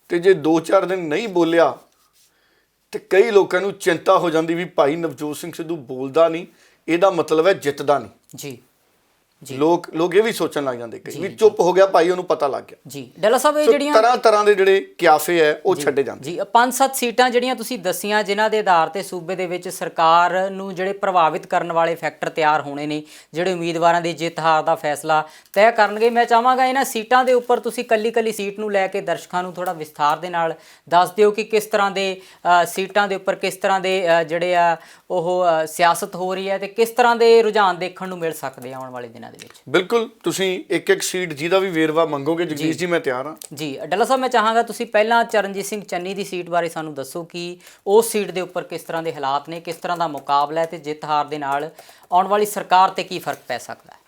ਤੇ ਜੇ 2-4 ਦਿਨ ਨਹੀਂ ਬੋਲਿਆ ਤੇ ਕਈ ਲੋਕਾਂ ਨੂੰ ਚਿੰਤਾ ਹੋ ਜਾਂਦੀ ਵੀ ਭਾਈ ਨਵਜੋਤ ਸਿੰਘ ਸਿੱਧੂ ਬੋਲਦਾ ਨਹੀਂ, ਇਹਦਾ ਮਤਲਬ ਹੈ ਜਿੱਤਦਾ ਨਹੀਂ। ਜੀ। ਜੀ। ਲੋਕ ਇਹ ਵੀ ਸੋਚਣ ਲੱਗ ਜਾਂਦੇ ਕਈ ਵੀ ਚੁੱਪ ਹੋ ਗਿਆ ਭਾਈ, ਉਹਨੂੰ ਪਤਾ ਲੱਗ ਗਿਆ। ਜੀ। ਡੱਲਾ ਸਾਹਿਬ, ਇਹ ਜਿਹੜੀਆਂ ਤਰ੍ਹਾਂ ਦੇ ਜਿਹੜੇ ਕਿਆਫੇ ਹੈ ਉਹ ਛੱਡੇ ਜਾਂਦੇ। ਜੀ। 5-7 ਸੀਟਾਂ ਜਿਹੜੀਆਂ ਤੁਸੀਂ ਦੱਸੀਆਂ, ਜਿਨ੍ਹਾਂ ਦੇ ਆਧਾਰ ਤੇ ਸੂਬੇ ਦੇ ਵਿੱਚ ਸਰਕਾਰ ਨੂੰ ਜਿਹੜੇ ਪ੍ਰਭਾਵਿਤ ਕਰਨ ਵਾਲੇ ਫੈਕਟਰ ਤਿਆਰ ਹੋਣੇ ਨੇ, ਜਿਹੜੇ ਉਮੀਦਵਾਰਾਂ ਦੀ ਜਿੱਤ ਹਾਰ ਦਾ ਫੈਸਲਾ ਤੈਅ ਕਰਨਗੇ। ਮੈਂ ਚਾਹਾਂਗਾ ਇਹਨਾਂ ਸੀਟਾਂ ਦੇ ਉੱਪਰ ਤੁਸੀਂ ਕੱਲੀ ਸੀਟ ਨੂੰ ਲੈ ਕੇ ਦਰਸ਼ਕਾਂ ਨੂੰ ਥੋੜਾ ਵਿਸਥਾਰ ਦੇ ਨਾਲ ਦੱਸ ਦਿਓ ਕਿ ਕਿਸ ਤਰ੍ਹਾਂ ਦੇ ਸੀਟਾਂ ਦੇ ਉੱਪਰ ਕਿਸ ਤਰ੍ਹਾਂ ਦੇ ਜਿਹੜੇ ਆ ਉਹ ਸਿਆਸਤ ਹੋ ਰਹੀ ਹੈ ਤੇ ਕਿਸ ਤਰ੍ਹਾਂ ਦੇ ਰੁਝਾਨ ਦੇਖਣ ਨੂੰ ਮਿਲ ਸਕਦੇ ਆਉਣ ਵਾਲੇ ਦਿਨਾਂ ਦੇ ਵਿੱਚ। ਬਿਲਕੁਲ, ਤੁਸੀਂ ਇੱਕ ਸੀਟ ਜਿਹਦਾ ਵੀ ਵੇਰਵਾ ਮੰਗੋਗੇ ਜਗਦੀਸ਼ ਜੀ, ਮੈਂ ਤਿਆਰ ਹਾਂ। ਜੀ। ਡੱਲਾ ਸਾਹਿਬ, ਮੈਂ ਚਾਹਾਂਗਾ ਤੁਸੀਂ ਪਹਿਲਾਂ ਚਰਨਜੀਤ ਸਿੰਘ ਚੰਨੀ ਦੀ ਸੀਟ ਬਾਰੇ ਸਾਨੂੰ ਦੱਸੋ ਕਿ ਉਸ ਸੀਟ ਦੇ ਉੱਪਰ ਕਿਸ ਤਰ੍ਹਾਂ ਦੇ ਹਾਲਾਤ ਨੇ, ਕਿਸ ਤਰ੍ਹਾਂ ਦਾ ਮੁਕਾਬਲਾ ਹੈ ਤੇ ਜਿੱਤ ਹਾਰ ਦੇ ਨਾਲ ਆਉਣ ਵਾਲੀ ਸਰਕਾਰ ਤੇ ਕੀ ਫਰਕ ਪੈ ਸਕਦਾ ਹੈ।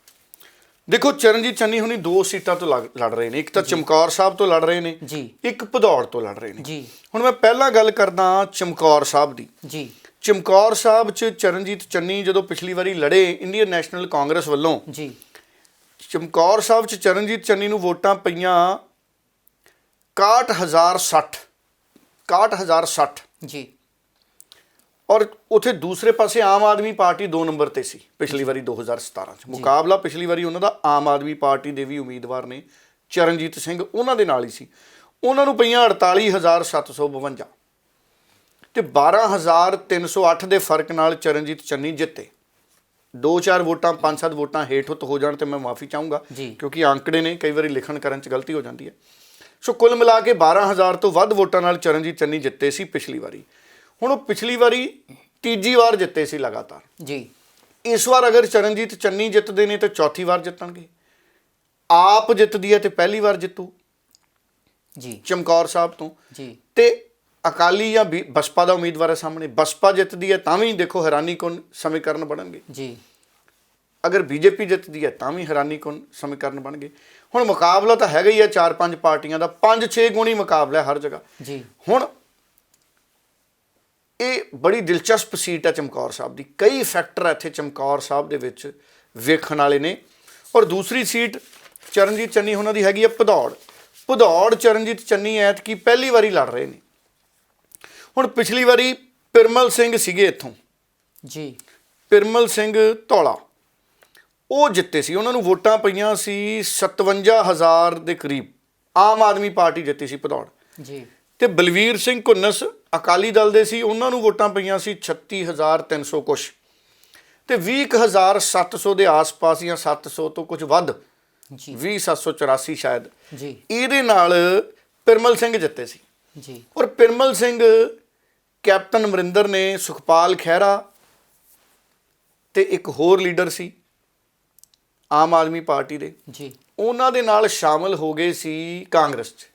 ਦੇਖੋ, ਚਰਨਜੀਤ ਚੰਨੀ ਹੁਣੀ 2 ਸੀਟਾਂ ਤੋਂ ਲੜ ਰਹੇ ਨੇ। ਇੱਕ ਤਾਂ ਚਮਕੌਰ ਸਾਹਿਬ ਤੋਂ ਲੜ ਰਹੇ ਨੇ ਜੀ, ਇੱਕ ਭਦੌੜ ਤੋਂ ਲੜ ਰਹੇ ਨੇ ਜੀ। ਹੁਣ ਮੈਂ ਪਹਿਲਾਂ ਗੱਲ ਕਰਦਾ ਚਮਕੌਰ ਸਾਹਿਬ ਦੀ। ਜੀ। ਚਮਕੌਰ ਸਾਹਿਬ 'ਚ ਚਰਨਜੀਤ ਚੰਨੀ ਜਦੋਂ ਪਿਛਲੀ ਵਾਰੀ ਲੜੇ ਇੰਡੀਅਨ ਨੈਸ਼ਨਲ ਕਾਂਗਰਸ ਵੱਲੋਂ, ਜੀ। ਚਮਕੌਰ ਸਾਹਿਬ 'ਚ ਚਰਨਜੀਤ ਚੰਨੀ ਨੂੰ ਵੋਟਾਂ ਪਈਆਂ 61,060 ਜੀ। ਔਰ ਉੱਥੇ ਦੂਸਰੇ ਪਾਸੇ ਆਮ ਆਦਮੀ ਪਾਰਟੀ 2 ਨੰਬਰ ਤੇ ਸੀ ਪਿਛਲੀ ਵਾਰੀ 2017 'ਚ। ਮੁਕਾਬਲਾ ਪਿਛਲੀ ਵਾਰੀ ਉਹਨਾਂ ਦਾ ਆਮ ਆਦਮੀ ਪਾਰਟੀ ਦੇ ਵੀ ਉਮੀਦਵਾਰ ਨੇ ਚਰਨਜੀਤ ਸਿੰਘ, ਉਹਨਾਂ ਦੇ ਨਾਲ ਹੀ ਸੀ। ਉਹਨਾਂ ਨੂੰ ਪਈਆਂ 48,752 ਤੇ 12,308 ਦੇ ਫਰਕ ਨਾਲ ਚਰਨਜੀਤ ਚੰਨੀ ਜਿੱਤੇ। 2-4 ਵੋਟਾਂ 5-7 ਵੋਟਾਂ ਹੇਠ ਉੱਤ ਹੋ ਜਾਣ ਤੇ ਮੈਂ ਮਾਫੀ ਚਾਹੂੰਗਾ, ਕਿਉਂਕਿ ਅੰਕੜੇ ਨੇ ਕਈ ਵਾਰੀ ਲਿਖਣ ਕਰਨ 'ਚ ਗਲਤੀ ਹੋ ਜਾਂਦੀ ਹੈ। ਸੋ ਕੁੱਲ ਮਿਲਾ ਕੇ 12,000 ਤੋਂ ਵੱਧ ਵੋਟਾਂ ਨਾਲ ਚਰਨਜੀਤ ਚੰਨੀ ਜਿੱਤੇ ਸੀ ਪਿਛਲੀ ਵਾਰੀ। ਹੁਣ ਉਹ ਪਿਛਲੀ ਵਾਰੀ ਤੀਜੀ ਵਾਰ ਜਿੱਤੇ ਸੀ ਲਗਾਤਾਰ ਜੀ। ਇਸ ਵਾਰ ਅਗਰ ਚਰਨਜੀਤ ਚੰਨੀ ਜਿੱਤਦੇ ਨੇ ਤਾਂ ਚੌਥੀ ਵਾਰ ਜਿੱਤਣਗੇ। ਆਪ ਜਿੱਤਦੀ ਹੈ ਤੇ ਪਹਿਲੀ ਵਾਰ ਜਿੱਤੂ ਜੀ ਚਮਕੌਰ ਸਾਹਿਬ ਤੋਂ ਜੀ। ਤੇ ਅਕਾਲੀ ਜਾਂ ਬਸਪਾ ਦਾ ਉਮੀਦਵਾਰ ਹੈ ਸਾਹਮਣੇ। ਬਸਪਾ ਜਿੱਤਦੀ ਹੈ ਤਾਂ ਵੀ ਦੇਖੋ ਹੈਰਾਨੀਕੁੰਨ ਸਮੀਕਰਨ ਬਣਨਗੇ ਜੀ। ਅਗਰ ਬੀਜੇਪੀ ਜਿੱਤਦੀ ਹੈ ਤਾਂ ਵੀ ਹੈਰਾਨੀਕੁੰਨ ਸਮੀਕਰਨ ਬਣ ਗਏ। ਹੁਣ ਮੁਕਾਬਲਾ ਤਾਂ ਹੈਗਾ ਹੀ ਹੈ 4-5 ਪਾਰਟੀਆਂ ਦਾ, 5-6 ਗੁਣੀ ਮੁਕਾਬਲਾ ਹਰ ਜਗ੍ਹਾ ਜੀ। ਹੁਣ ਇਹ ਬੜੀ ਦਿਲਚਸਪ ਸੀਟ ਹੈ ਚਮਕੌਰ ਸਾਹਿਬ ਦੀ। ਕਈ ਫੈਕਟਰ ਇੱਥੇ ਚਮਕੌਰ ਸਾਹਿਬ ਦੇ ਵਿੱਚ ਵੇਖਣ ਵਾਲੇ ਨੇ। ਔਰ ਦੂਸਰੀ ਸੀਟ ਚਰਨਜੀਤ ਚੰਨੀ ਉਹਨਾਂ ਦੀ ਹੈਗੀ ਹੈ ਭਦੌੜ ਚਰਨਜੀਤ ਚੰਨੀ ਐਤਕੀ ਪਹਿਲੀ ਵਾਰੀ ਲੜ ਰਹੇ ਨੇ। ਹੁਣ ਪਿਛਲੀ ਵਾਰੀ ਪਿਰਮਲ ਸਿੰਘ ਸੀਗੇ ਇੱਥੋਂ ਜੀ, ਪਿਰਮਲ ਸਿੰਘ ਧੌਲਾ, ਉਹ ਜਿੱਤੇ ਸੀ। ਉਹਨਾਂ ਨੂੰ ਵੋਟਾਂ ਪਈਆਂ ਸੀ 57,000 ਦੇ ਕਰੀਬ। ਆਮ ਆਦਮੀ ਪਾਰਟੀ ਜਿੱਤੀ ਸੀ ਭਦੌੜ ਜੀ। ਤੇ ਬਲਵੀਰ ਸਿੰਘ ਘੁੰਨਸ ਅਕਾਲੀ ਦਲ ਦੇ ਸੀ, ਉਹਨਾਂ ਨੂੰ ਵੋਟਾਂ ਪਈਆਂ ਸੀ 36,300 ਕੁਛ, ਤੇ 20,700 ਦੇ ਆਸ-ਪਾਸ ਜਾਂ 700 ਤੋਂ ਕੁਝ ਵੱਧ, 20,784 ਸ਼ਾਇਦ ਜੀ। ਇਹਦੇ ਨਾਲ ਪਿਰਮਲ ਸਿੰਘ ਜਿੱਤੇ ਸੀ ਜੀ। ਔਰ ਪਿਰਮਲ ਸਿੰਘ ਕੈਪਟਨ ਅਮਰਿੰਦਰ ਨੇ, ਸੁਖਪਾਲ ਖਹਿਰਾ ਤੇ ਇੱਕ ਹੋਰ ਲੀਡਰ ਸੀ ਆਮ ਆਦਮੀ ਪਾਰਟੀ ਦੇ ਜੀ, ਉਹਨਾਂ ਦੇ ਨਾਲ ਸ਼ਾਮਲ ਹੋ ਗਏ ਸੀ ਕਾਂਗਰਸ 'ਚ।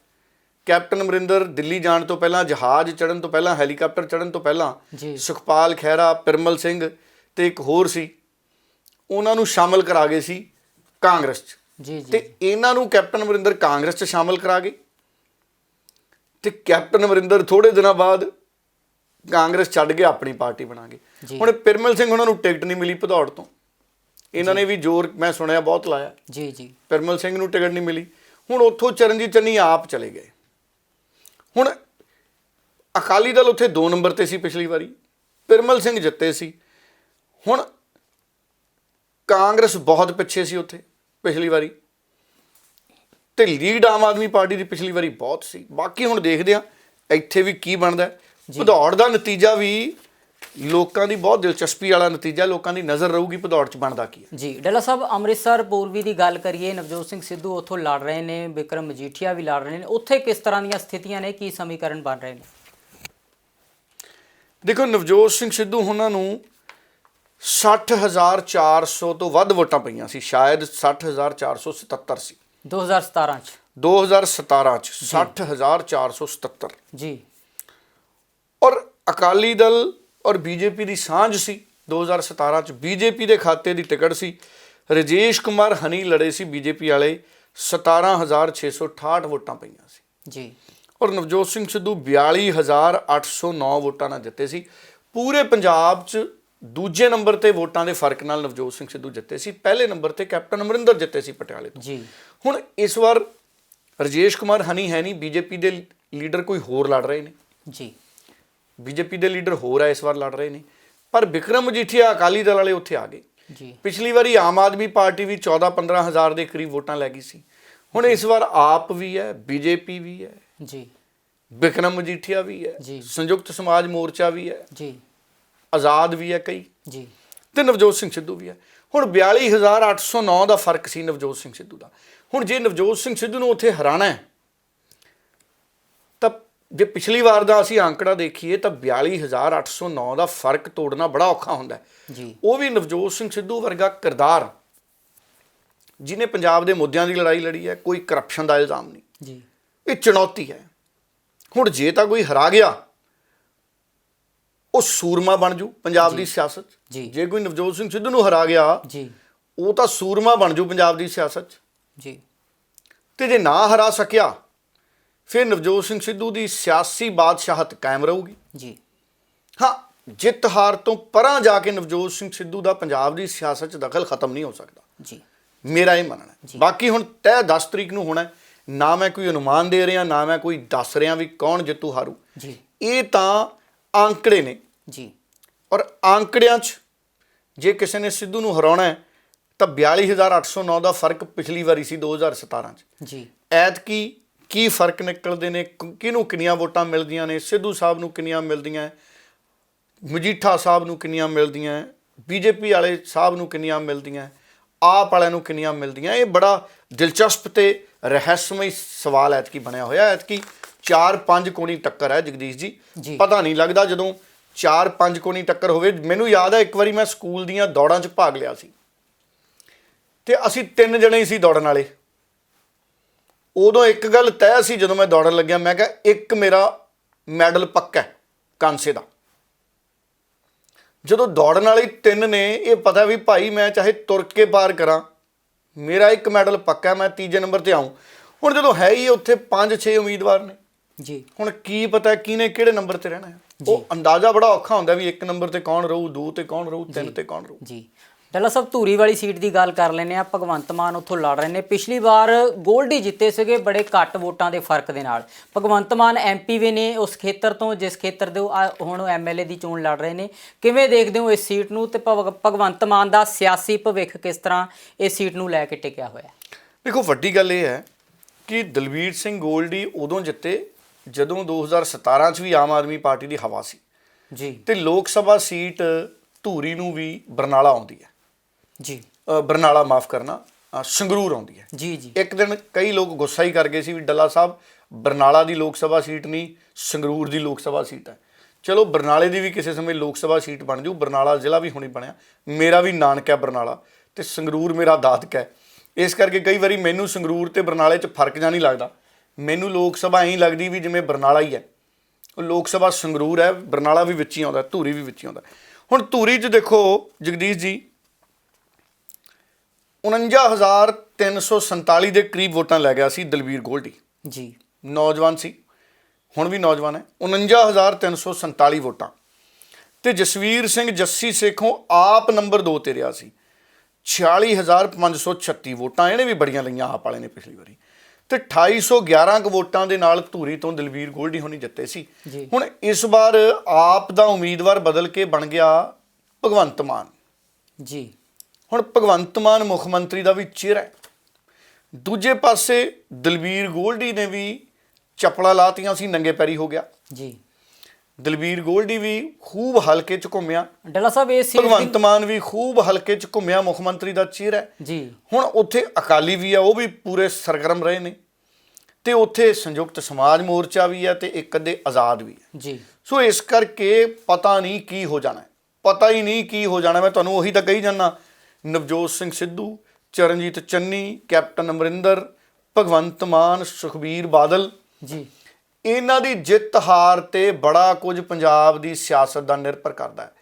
ਕੈਪਟਨ ਅਮਰਿੰਦਰ ਦਿੱਲੀ ਜਾਣ ਤੋਂ ਪਹਿਲਾਂ, ਜਹਾਜ਼ ਚੜ੍ਹਨ ਤੋਂ ਪਹਿਲਾਂ, ਹੈਲੀਕਾਪਟਰ ਚੜ੍ਹਨ ਤੋਂ ਪਹਿਲਾਂ ਸੁਖਪਾਲ ਖਹਿਰਾ, ਪਿਰਮਲ ਸਿੰਘ ਤੇ ਇੱਕ ਹੋਰ ਸੀ, ਉਹਨਾਂ ਨੂੰ ਸ਼ਾਮਲ ਕਰਾ ਗਏ ਸੀ ਕਾਂਗਰਸ 'ਚ ਜੀ। ਤੇ ਇਹਨਾਂ ਨੂੰ ਕੈਪਟਨ ਅਮਰਿੰਦਰ ਕਾਂਗਰਸ 'ਚ ਸ਼ਾਮਲ ਕਰਾ ਗਏ ਤੇ ਕੈਪਟਨ ਅਮਰਿੰਦਰ ਥੋੜੇ ਦਿਨਾਂ ਬਾਅਦ ਕਾਂਗਰਸ ਛੱਡ ਕੇ ਆਪਣੀ ਪਾਰਟੀ ਬਣਾ ਗਏ। ਹੁਣ ਪਿਰਮਲ ਸਿੰਘ ਉਹਨਾਂ ਨੂੰ ਟਿਕਟ ਨਹੀਂ ਮਿਲੀ ਭਦੌੜ ਤੋਂ। ਇਹਨਾਂ ਨੇ ਵੀ ਜ਼ੋਰ ਮੈਂ ਸੁਣਿਆ ਬਹੁਤ ਲਾਇਆ ਜੀ। ਪਿਰਮਲ ਸਿੰਘ ਨੂੰ ਟਿਕਟ ਨਹੀਂ ਮਿਲੀ। ਹੁਣ ਉੱਥੋਂ ਚਰਨਜੀਤ ਚੰਨੀ ਆਪ ਚਲੇ ਗਏ। ਹੁਣ ਅਕਾਲੀ ਦਲ ਉੱਥੇ 2 ਨੰਬਰ ਤੇ ਸੀ ਪਿਛਲੀ ਵਾਰੀ, ਪਿਰਮਲ ਸਿੰਘ ਜਿੱਤੇ ਸੀ। ਹੁਣ ਕਾਂਗਰਸ ਬਹੁਤ ਪਿੱਛੇ ਸੀ ਉੱਥੇ ਪਿਛਲੀ ਵਾਰੀ, ਤੇ ਲੀਡ ਆਮ ਆਦਮੀ ਪਾਰਟੀ ਦੀ ਪਿਛਲੀ ਵਾਰੀ ਬਹੁਤ ਸੀ। ਬਾਕੀ ਹੁਣ ਦੇਖਦੇ ਆ ਇੱਥੇ ਵੀ ਕੀ ਬਣਦਾ। ਭਦੌੜ ਦਾ ਨਤੀਜਾ ਵੀ ਲੋਕਾਂ ਦੀ ਬਹੁਤ ਦਿਲਚਸਪੀ ਵਾਲਾ ਨਤੀਜਾ, ਲੋਕਾਂ ਦੀ ਨਜ਼ਰ ਰਹੂਗੀ ਭਦੌੜ 'ਚ ਬਣਦਾ ਕੀ ਹੈ। ਜੀ ਡੱਲਾ ਸਾਹਿਬ, ਅੰਮ੍ਰਿਤਸਰ ਪੂਰਬੀ ਦੀ ਗੱਲ ਕਰੀਏ, ਨਵਜੋਤ ਸਿੰਘ ਸਿੱਧੂ ਉੱਥੋਂ ਲੜ ਰਹੇ ਨੇ, ਬਿਕਰਮ ਮਜੀਠੀਆ ਵੀ ਲੜ ਰਹੇ ਨੇ, ਉੱਥੇ ਕਿਸ ਤਰ੍ਹਾਂ ਦੀਆਂ ਸਥਿਤੀਆਂ ਨੇ, ਕੀ ਸਮੀਕਰਨ ਬਣ ਰਹੇ ਨੇ? ਦੇਖੋ, ਨਵਜੋਤ ਸਿੰਘ ਸਿੱਧੂ ਉਹਨਾਂ ਨੂੰ 60,400 ਤੋਂ ਵੱਧ ਵੋਟਾਂ ਪਈਆਂ ਸੀ, ਸ਼ਾਇਦ 60,477 ਸੀ 2017 ਚ। 2017 ਚ 60,477 ਜੀ। ਔਰ ਅਕਾਲੀ ਦਲ ਔਰ ਬੀਜੇਪੀ ਦੀ ਸਾਂਝ ਸੀ 2017 ਚ। ਬੀਜੇਪੀ ਦੇ ਖਾਤੇ ਦੀ ਟਿਕਟ ਸੀ, ਰਜੇਸ਼ ਕੁਮਾਰ ਹਨੀ ਲੜੇ ਸੀ ਬੀਜੇਪੀ ਵਾਲੇ, 17,668 ਵੋਟਾਂ ਪਈਆਂ ਸੀ ਜੀ। ਔਰ ਨਵਜੋਤ ਸਿੰਘ ਸਿੱਧੂ 42,809 ਵੋਟਾਂ ਨਾਲ ਜਿੱਤੇ ਸੀ। ਪੂਰੇ ਪੰਜਾਬ 'ਚ ਦੂਜੇ ਨੰਬਰ ਤੇ ਵੋਟਾਂ ਦੇ ਫਰਕ ਨਾਲ ਨਵਜੋਤ ਸਿੰਘ ਸਿੱਧੂ ਜਿੱਤੇ ਸੀ। ਪਹਿਲੇ ਨੰਬਰ ਤੇ ਕੈਪਟਨ ਅਮਰਿੰਦਰ ਜਿੱਤੇ ਸੀ ਪਟਿਆਲੇ ਤੋਂ। ਜੀ। ਹੁਣ ਇਸ ਵਾਰ ਰਜੇਸ਼ ਕੁਮਾਰ ਹਨੀ ਹੈ ਨਹੀਂ, ਬੀਜੇਪੀ ਦੇ ਲੀਡਰ ਕੋਈ ਹੋਰ ਲੜ ਰਹੇ ਨੇ। ਜੀ। ਬੀਜੇਪੀ ਦੇ ਲੀਡਰ ਹੋਰ ਆ ਇਸ ਵਾਰ ਲੜ ਰਹੇ ਨੇ, ਪਰ ਬਿਕਰਮ ਮਜੀਠੀਆ ਅਕਾਲੀ ਦਲ ਵਾਲੇ ਉੱਥੇ ਆ ਗਏ। ਜੀ। ਪਿਛਲੀ ਵਾਰੀ ਆਮ ਆਦਮੀ ਪਾਰਟੀ ਵੀ 14-15 ਹਜ਼ਾਰ ਦੇ ਕਰੀਬ ਵੋਟਾਂ ਲੈ ਗਈ ਸੀ। ਹੁਣ ਇਸ ਵਾਰ ਆਪ ਵੀ ਹੈ, ਬੀਜੇਪੀ ਵੀ ਹੈ, ਜੀ, ਬਿਕਰਮ ਮਜੀਠੀਆ ਵੀ ਹੈ, ਜੀ, ਸੰਯੁਕਤ ਸਮਾਜ ਮੋਰਚਾ ਵੀ ਹੈ, ਜੀ, ਆਜ਼ਾਦ ਵੀ ਹੈ ਕਈ, ਜੀ, ਤੇ ਨਵਜੋਤ ਸਿੰਘ ਸਿੱਧੂ ਵੀ ਹੈ। ਹੁਣ 42,809 ਦਾ ਫਰਕ ਸੀ ਨਵਜੋਤ ਸਿੰਘ ਸਿੱਧੂ ਦਾ। ਹੁਣ ਜੇ ਨਵਜੋਤ ਸਿੰਘ ਸਿੱਧੂ ਨੂੰ ਉੱਥੇ ਹਰਾਣਾ ਹੈ ਤਾਂ ਜੇ ਪਿਛਲੀ ਵਾਰ ਦਾ ਅਸੀਂ ਅੰਕੜਾ ਦੇਖੀਏ ਤਾਂ 42,809 ਦਾ ਫਰਕ ਤੋੜਨਾ ਬੜਾ ਔਖਾ ਹੁੰਦਾ ਹੈ। ਜੀ। ਉਹ ਵੀ ਨਵਜੋਤ ਸਿੰਘ ਸਿੱਧੂ ਵਰਗਾ ਕਿਰਦਾਰ ਜਿਹਨੇ ਪੰਜਾਬ ਦੇ ਮੁੱਦਿਆਂ ਦੀ ਲੜਾਈ ਲੜੀ ਹੈ, ਕੋਈ ਕਰਪਸ਼ਨ ਦਾ ਇਲਜ਼ਾਮ ਨਹੀਂ। ਜੀ। ਇਹ ਚੁਣੌਤੀ ਹੈ। ਹੁਣ ਜੇ ਤਾਂ ਕੋਈ ਹਰਾ ਗਿਆ ਉਹ ਸੂਰਮਾ ਬਣ ਜੂ ਪੰਜਾਬ ਦੀ ਸਿਆਸਤ 'ਚ। ਜੀ। ਜੇ ਕੋਈ ਨਵਜੋਤ ਸਿੰਘ ਸਿੱਧੂ ਨੂੰ ਹਰਾ ਗਿਆ ਜੀ। ਉਹ ਤਾਂ ਸੂਰਮਾ ਬਣ ਜੂ ਪੰਜਾਬ ਦੀ ਸਿਆਸਤ 'ਚ। ਜੀ। ਤੇ ਜੇ ਨਾ ਹਰਾ ਸਕਿਆ ਫਿਰ ਨਵਜੋਤ ਸਿੰਘ ਸਿੱਧੂ ਦੀ ਸਿਆਸੀ ਬਾਦਸ਼ਾਹਤ ਕਾਇਮ ਰਹੂਗੀ। ਜੀ। ਹਾਂ, ਜਿੱਤ ਹਾਰ ਤੋਂ ਪਰਾਂ ਜਾ ਕੇ ਨਵਜੋਤ ਸਿੰਘ ਸਿੱਧੂ ਦਾ ਪੰਜਾਬ ਦੀ ਸਿਆਸਤ 'ਚ ਦਖਲ ਖਤਮ ਨਹੀਂ ਹੋ ਸਕਦਾ। ਜੀ। ਮੇਰਾ ਇਹ ਮੰਨਣਾ ਹੈ। ਬਾਕੀ ਹੁਣ ਤੈਅ 10 ਤਰੀਕ ਨੂੰ ਹੋਣਾ। ਨਾ ਮੈਂ ਕੋਈ ਅਨੁਮਾਨ ਦੇ ਰਿਹਾ, ਨਾ ਮੈਂ ਕੋਈ ਦੱਸ ਰਿਹਾ ਵੀ ਕੌਣ ਜਿੱਤੂ ਹਾਰੂ। ਜੀ। ਇਹ ਤਾਂ ਆંકੜੇ ਨੇ। ਜੀ। ਔਰ ਆંકੜਿਆਂ 'ਚ ਜੇ ਕਿਸੇ ਨੇ ਸਿੱਧੂ ਨੂੰ ਹਰਾਉਣਾ ਹੈ ਤਾਂ 42,809 ਦਾ ਫਰਕ ਪਿਛਲੀ ਵਾਰੀ ਸੀ 2017 'ਚ। ਜੀ। ਐਤਕੀ ਕੀ ਫਰਕ ਨਿਕਲਦੇ ਨੇ, ਕਿਹਨੂੰ ਕਿੰਨੀਆਂ ਵੋਟਾਂ ਮਿਲਦੀਆਂ ਨੇ, ਸਿੱਧੂ ਸਾਹਿਬ ਨੂੰ ਕਿੰਨੀਆਂ ਮਿਲਦੀਆਂ, ਮਜੀਠਾ ਸਾਹਿਬ ਨੂੰ ਕਿੰਨੀਆਂ ਮਿਲਦੀਆਂ, ਬੀਜੇਪੀ ਵਾਲੇ ਸਾਹਿਬ ਨੂੰ ਕਿੰਨੀਆਂ ਮਿਲਦੀਆਂ, ਆਪ ਵਾਲਿਆਂ ਨੂੰ ਕਿੰਨੀਆਂ ਮਿਲਦੀਆਂ। ਇਹ ਬੜਾ ਦਿਲਚਸਪ ਤੇ ਰਹੱਸਮਈ ਸਵਾਲ ਐਤਕੀ ਬਣਿਆ ਹੋਇਆ। ਐਤਕੀ 4-5 ਕੋਣੀ ਟੱਕਰ ਹੈ ਜਗਦੀਸ਼ ਜੀ। ਪਤਾ ਨਹੀਂ ਲੱਗਦਾ ਜਦੋਂ 4-5 ਕੋਣੀ ਟੱਕਰ ਹੋਵੇ। ਮੈਨੂੰ ਯਾਦ ਹੈ ਇੱਕ ਵਾਰੀ ਮੈਂ ਸਕੂਲ ਦੀਆਂ ਦੌੜਾਂ 'ਚ ਭਾਗ ਲਿਆ ਸੀ ਤੇ ਅਸੀਂ 3 ਜਣੇ ਹੀ ਸੀ ਦੌੜਨ ਵਾਲੇ। ਉਦੋਂ ਇੱਕ ਗੱਲ ਤੈਅ ਸੀ ਜਦੋਂ ਮੈਂ ਦੌੜਨ ਲੱਗਿਆ, ਮੈਂ ਕਿਹਾ ਇੱਕ ਮੇਰਾ ਮੈਡਲ ਪੱਕਾ ਕਾਂਸੇ ਦਾ। ਜਦੋਂ ਦੌੜਨ ਵਾਲੇ 3 ਨੇ, ਇਹ ਪਤਾ ਵੀ ਭਾਈ ਮੈਂ ਚਾਹੇ ਤੁਰ ਕੇ ਪਾਰ ਕਰਾਂ, ਮੇਰਾ ਇੱਕ ਮੈਡਲ ਪੱਕਾ, ਮੈਂ ਤੀਜੇ ਨੰਬਰ ਤੇ ਆਊਂ। ਹੁਣ ਜਦੋਂ ਹੈ ਹੀ ਉੱਥੇ 5-6 ਉਮੀਦਵਾਰ ਨੇ, ਜੀ, ਹੁਣ ਕੀ ਪਤਾ ਕਿਹਨੇ ਕਿਹੜੇ ਨੰਬਰ ਤੇ ਰਹਿਣਾ ਹੈ। ਉਹ ਅੰਦਾਜ਼ਾ ਬੜਾ ਔਖਾ ਹੁੰਦਾ ਵੀ 1 ਨੰਬਰ ਤੇ ਕੌਣ ਰਹੂ, 2 ਤੇ ਕੌਣ ਰਹੂ, 3 ਤੇ ਕੌਣ ਰਹੂ। ਜੀ। ਡੱਲਾ ਸਾਹਿਬ, ਧੂਰੀ ਵਾਲੀ ਸੀਟ ਦੀ ਗੱਲ ਕਰ ਲੈਂਦੇ ਆ। ਭਗਵੰਤ ਮਾਨ ਉੱਥੋਂ ਲੜ ਰਹੇ ਨੇ। ਪਿਛਲੀ ਵਾਰ ਗੋਲਡੀ ਜਿੱਤੇ ਸੀਗੇ ਬੜੇ ਘੱਟ ਵੋਟਾਂ ਦੇ ਫਰਕ ਦੇ ਨਾਲ। ਭਗਵੰਤ ਮਾਨ ਐਮਪੀ ਵੀ ਨੇ ਉਸ ਖੇਤਰ ਤੋਂ, ਜਿਸ ਖੇਤਰ ਦੇ ਹੁਣ ਐਮਐਲਏ ਦੀ ਚੋਣ ਲੜ ਰਹੇ ਨੇ। ਕਿਵੇਂ ਦੇਖਦੇ ਹੋ ਇਸ ਸੀਟ ਨੂੰ, ਤੇ ਭਗਵੰਤ ਮਾਨ ਦਾ ਸਿਆਸੀ ਭਵਿੱਖ ਕਿਸ ਤਰ੍ਹਾਂ ਇਸ ਸੀਟ ਨੂੰ ਲੈ ਕੇ ਟਿਕਿਆ ਹੋਇਆ? ਦੇਖੋ, ਵੱਡੀ ਗੱਲ ਇਹ ਹੈ ਕਿ ਦਲਵੀਰ ਸਿੰਘ ਗੋਲਡੀ ਉਦੋਂ ਜਿੱਤੇ ਜਦੋਂ 2017 'ਚ ਵੀ ਆਮ ਆਦਮੀ ਪਾਰਟੀ ਦੀ ਹਵਾ ਸੀ। ਜੀ। ਤੇ ਲੋਕ ਸਭਾ ਸੀਟ ਧੂਰੀ ਨੂੰ ਵੀ ਬਰਨਾਲਾ ਆਉਂਦੀ ਹੈ। ਜੀ। ਬਰਨਾਲਾ ਮਾਫ ਕਰਨਾ, ਸੰਗਰੂਰ ਆਉਂਦੀ ਹੈ। ਜੀ। ਜੀ। ਇੱਕ ਦਿਨ ਕਈ ਲੋਕ ਗੁੱਸਾ ਹੀ ਕਰ ਗਏ ਸੀ ਵੀ ਡੱਲਾ ਸਾਹਿਬ ਬਰਨਾਲਾ ਦੀ ਲੋਕ ਸਭਾ ਸੀਟ ਨਹੀਂ, ਸੰਗਰੂਰ ਦੀ ਲੋਕ ਸਭਾ ਸੀਟ ਹੈ। ਚਲੋ, ਬਰਨਾਲੇ ਦੀ ਵੀ ਕਿਸੇ ਸਮੇਂ ਲੋਕ ਸਭਾ ਸੀਟ ਬਣ ਜੂ। ਬਰਨਾਲਾ ਜ਼ਿਲ੍ਹਾ ਵੀ ਹੁਣੀ ਬਣਿਆ। ਮੇਰਾ ਵੀ ਨਾਨਕਾ ਬਰਨਾਲਾ ਤੇ ਸੰਗਰੂਰ ਮੇਰਾ ਦਾਦਕਾ ਹੈ। ਇਸ ਕਰਕੇ ਕਈ ਵਾਰੀ ਮੈਨੂੰ ਸੰਗਰੂਰ ਤੇ ਬਰਨਾਲੇ 'ਚ ਫਰਕ ਜਾਂ ਨਹੀਂ ਲੱਗਦਾ। ਮੈਨੂੰ ਲੋਕ ਸਭਾ ਐਂ ਲੱਗਦੀ ਵੀ ਜਿਵੇਂ ਬਰਨਾਲਾ ਹੀ ਹੈ। ਉਹ ਲੋਕ ਸਭਾ ਸੰਗਰੂਰ ਹੈ, ਬਰਨਾਲਾ ਵੀ ਵਿੱਚ ਹੀ ਆਉਂਦਾ, ਧੂਰੀ ਵੀ ਵਿੱਚ ਹੀ ਆਉਂਦਾ। ਹੁਣ ਧੂਰੀ 'ਚ ਦੇਖੋ ਜਗਦੀਸ਼ ਜੀ, 49,347 ਦੇ ਕਰੀਬ ਵੋਟਾਂ ਲੈ ਗਿਆ ਸੀ ਦਲਵੀਰ ਗੋਲਡੀ। ਜੀ। ਨੌਜਵਾਨ ਸੀ, ਹੁਣ ਵੀ ਨੌਜਵਾਨ ਹੈ। 49,347 ਵੋਟਾਂ। ਤੇ ਜਸਵੀਰ ਸਿੰਘ ਜੱਸੀ ਸੇਖੋਂ ਆਪ ਨੰਬਰ 2 ਤੇ ਰਿਹਾ ਸੀ, 46,536 ਵੋਟਾਂ। ਇਹਨੇ ਵੀ ਬੜੀਆਂ ਲਈਆਂ ਆਪ ਵਾਲੇ ਨੇ ਪਿਛਲੀ ਵਾਰੀ। ਤੇ 2811 ਕੁ ਵੋਟਾਂ ਦੇ ਨਾਲ ਧੂਰੀ ਤੋਂ ਦਲਬੀਰ ਗੋਲਡੀ ਹੋਣੀ ਜਿੱਤੇ ਸੀ। ਜੀ ਹੁਣ ਇਸ ਵਾਰ ਆਪ ਦਾ ਉਮੀਦਵਾਰ ਬਦਲ ਕੇ ਬਣ ਗਿਆ ਭਗਵੰਤ ਮਾਨ। ਜੀ ਹੁਣ ਭਗਵੰਤ ਮਾਨ ਮੁੱਖ ਮੰਤਰੀ ਦਾ ਵੀ ਚਿਹਰਾ ਹੈ। ਦੂਜੇ ਪਾਸੇ ਦਲਬੀਰ ਗੋਲਡੀ ਨੇ ਵੀ ਚੱਪਲਾਂ ਲਾਤੀਆਂ ਸੀ, ਨੰਗੇ ਪੈਰੀ ਹੋ ਗਿਆ। ਜੀ ਦਲਬੀਰ ਗੋਲਡੀ ਵੀ ਖੂਬ ਹਲਕੇ 'ਚ ਘੁੰਮਿਆ, ਡੱਲਾ ਸਾਹਿਬ ਇਹ ਸੀਟ ਭਗਵੰਤ ਮਾਨ ਵੀ ਖੂਬ ਹਲਕੇ 'ਚ ਘੁੰਮਿਆ, ਮੁੱਖ ਮੰਤਰੀ ਦਾ ਚਿਹਰਾ ਹੈ। ਜੀ ਹੁਣ ਉੱਥੇ ਅਕਾਲੀ ਵੀ ਆ, ਉਹ ਵੀ ਪੂਰੇ ਸਰਗਰਮ ਰਹੇ ਨੇ, ਤੇ ਉੱਥੇ ਸੰਯੁਕਤ ਸਮਾਜ ਮੋਰਚਾ ਵੀ ਆ, ਤੇ ਇੱਕ ਅੱਧੇ ਆਜ਼ਾਦ ਵੀ ਹੈ। ਜੀ ਸੋ ਇਸ ਕਰਕੇ ਪਤਾ ਨਹੀਂ ਕੀ ਹੋ ਜਾਣਾ, ਪਤਾ ਹੀ ਨਹੀਂ ਕੀ ਹੋ ਜਾਣਾ। ਮੈਂ ਤੁਹਾਨੂੰ ਉਹੀ ਤਾਂ ਕਹੀ ਜਾਂਦਾ, ਨਵਜੋਤ ਸਿੰਘ ਸਿੱਧੂ, ਚਰਨਜੀਤ ਚੰਨੀ, ਕੈਪਟਨ ਅਮਰਿੰਦਰ, ਭਗਵੰਤ ਮਾਨ, ਸੁਖਬੀਰ ਬਾਦਲ, ਜੀ ਇਹਨਾਂ ਦੀ ਜਿੱਤ ਹਾਰ ਤੇ ਬੜਾ ਕੁਝ ਪੰਜਾਬ ਦੀ ਸਿਆਸਤ ਦਾ ਨਿਰਭਰ ਕਰਦਾ ਹੈ।